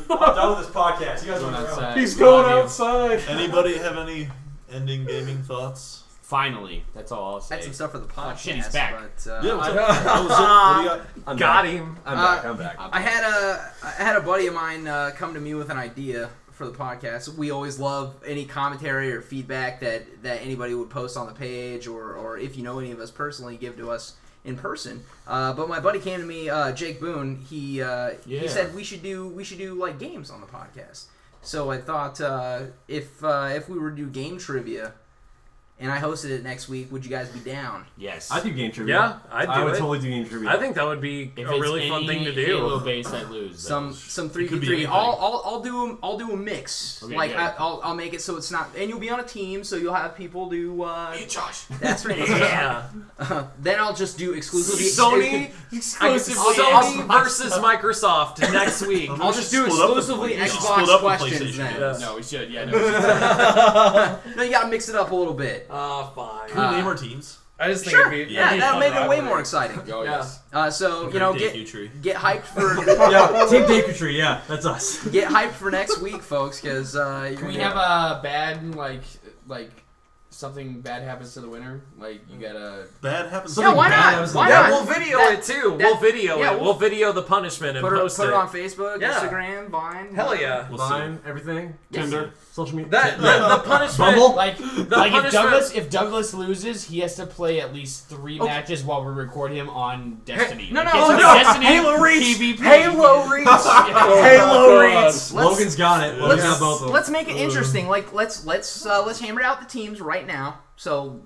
I'm done with this podcast. You guys Going want to outside. He's going Love you. outside. Anybody have any ending gaming thoughts? Finally, that's all I'll say. That's some stuff for the podcast. shit, he's back. But, Yeah, what's up? What was it? What do you got? I'm Got back. him. I'm back. I'm back. I had a buddy of mine come to me with an idea for the podcast. We always love any commentary or feedback that anybody would post on the page, or if you know any of us personally, give to us in person. But my buddy came to me, Jake Boone. He said we should do like games on the podcast. So I thought if we were to do game trivia, and I hosted it next week, would you guys be down? Yes. I do game trivia. Yeah, I would it. totally do game trivia. I think that would be If a really fun thing to do. Halo base, I lose. Some could be 3v3. anything. I'll do a mix. Okay, like yeah. I'll make it so it's not, and you'll be on a team, so you'll have people do. Hey, Josh. That's right. Yeah. Then I'll just do exclusively Sony I'll- versus Microsoft next week. I'll just do Split up the- exclusively you should Xbox split up the questions PlayStation then. games. No, we should. Yeah, no. We should. No, you gotta mix it up a little bit. Fine. Can we name our teams? I just think Sure. it'd be, Yeah, it'd be that'll fun make it way rivalry. more exciting. Oh, yes. So you know, get hyped for Yeah, Team Bakertree, yeah, that's us. get hyped for next week, folks, because Can we have a bad like something bad happens to the winner? Like you gotta. Bad happens. Yeah, why bad not? was Why Yeah, not? we'll video That- it too. that- We'll video yeah, it. We'll video the punishment and put post it on Facebook, Yeah. Instagram, Vine. Hell yeah. We'll Fine, everything. Tinder. Social media. That the punishment. Bumble? Like punishment- if Douglas loses, he has to play at least 3 matches while we record him on Destiny. No, Like, no, it's no, a no. Destiny Halo Reach. PvP. Halo Reach. Halo Reach. Logan's got it. Logan's got both of them. Let's make it interesting. Like let's hammer out the teams right now. So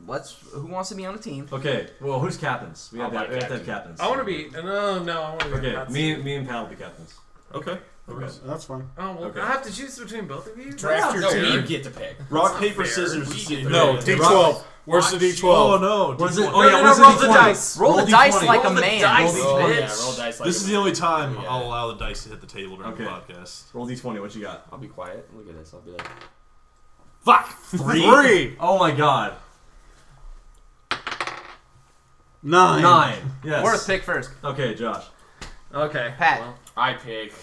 who wants to be on a team? Okay, well, who's captains? We have to have captains. I want to be. No, I want to be. Okay, me and Pat will be captains. Okay. That's fine. Oh, well, Okay. I have to choose between both of you? Draft your No, team. we get to pick. Rock, paper, fair. scissors. No, D12. Where's the D12? Oh no. What is it? D20. Oh yeah, no, what's roll the the D20? dice. Roll the dice D20. like a Roll the man. dice. Oh, Bitch. yeah, roll dice. Like This is the only time Yeah. I'll allow the dice to hit the table during Okay. the podcast. Roll D20. What you got? I'll be quiet. Look at this. I'll be like. Fuck. 3. Oh my god. 9. 9. Yes. Worth pick first. Okay, Josh. Okay. Pat. Well, I pick.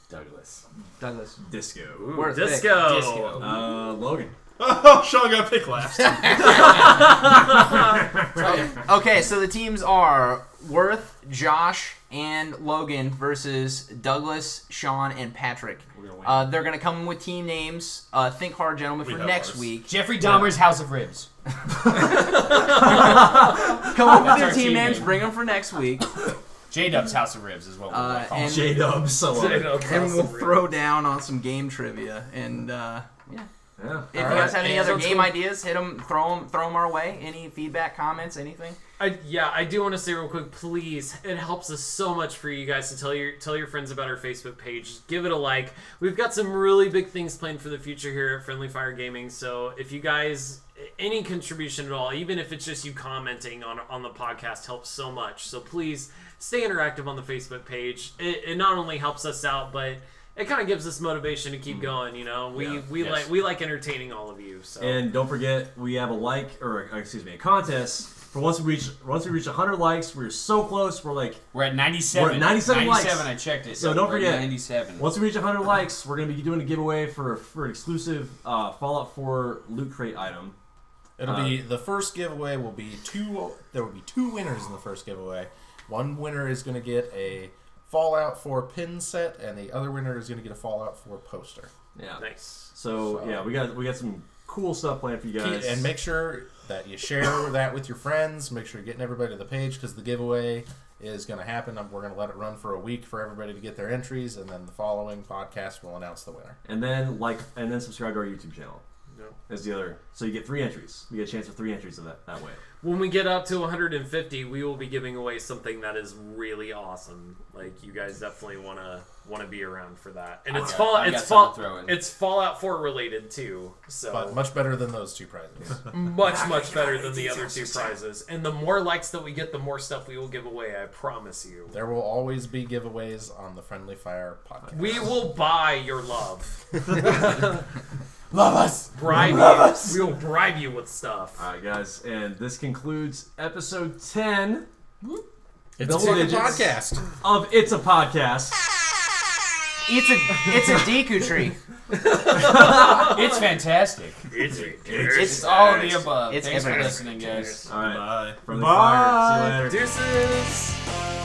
Douglas. Douglas. Disco. Worth Disco. Disco. Logan. Oh, Sean got picked last. Pick. Okay, so the teams are Worth, Josh, and Logan versus Douglas, Sean, and Patrick. We're gonna win. They're gonna come with team names. Think hard, gentlemen, We for have next ours. week. Jeffrey Dahmer's House of Ribs. Come up with That's their our team team names. name. Bring them for next week. J-Dub's House of Ribs is what we're going to call and- it. J-Dub. So And we'll throw down on some game trivia. And yeah, Yeah. if you All guys right. have any Yeah, other sounds game cool. ideas, hit them, throw them our way. Any feedback, comments, anything? I do want to say real quick, please. It helps us so much for you guys to tell your friends about our Facebook page. Just give it a like. We've got some really big things planned for the future here at Friendly Fire Gaming. So if you guys, any contribution at all, even if it's just you commenting on the podcast, helps so much. So please stay interactive on the Facebook page. It not only helps us out, but it kind of gives us motivation to keep going. You know, we like entertaining all of you. So And don't forget, we have a contest for once we reach 100 likes. We're so close. We're at 97. We're at 97 likes. 97, I checked it. So don't We're at forget, 97. once we reach 100 likes, we're gonna be doing a giveaway for an exclusive Fallout 4 loot crate item. It'll be the first giveaway will be two. There will be 2 winners in the first giveaway. One winner is going to get a Fallout 4 pin set, and the other winner is going to get a Fallout 4 poster. Yeah. nice. So yeah, we got some cool stuff planned for you guys. And make sure that you share that with your friends. Make sure you're getting everybody to the page because the giveaway is going to happen. We're going to let it run for a week for everybody to get their entries, and then the following podcast will announce the winner. And then subscribe to our YouTube channel. As the other, so you get 3 entries. We get a chance for 3 entries of that way. When we get up to 150, we will be giving away something that is really awesome. Like you guys definitely want to be around for that. And it's it's Fallout 4 related too. So But much better than those 2 prizes. much better than the other 2 prizes. And the more likes that we get, the more stuff we will give away. I promise you. There will always be giveaways on the Friendly Fire podcast. We will buy your love. Love us! Bribe you. We will bribe you with stuff. All right, guys, and this concludes episode 10 It's Double a fucking digits. podcast. of It's a Podcast. It's a Deku tree. It's fantastic. It's all of the above. It's Thanks for everything. listening, guys. All right, Bye. Friendly Fire. See you later. Deuces.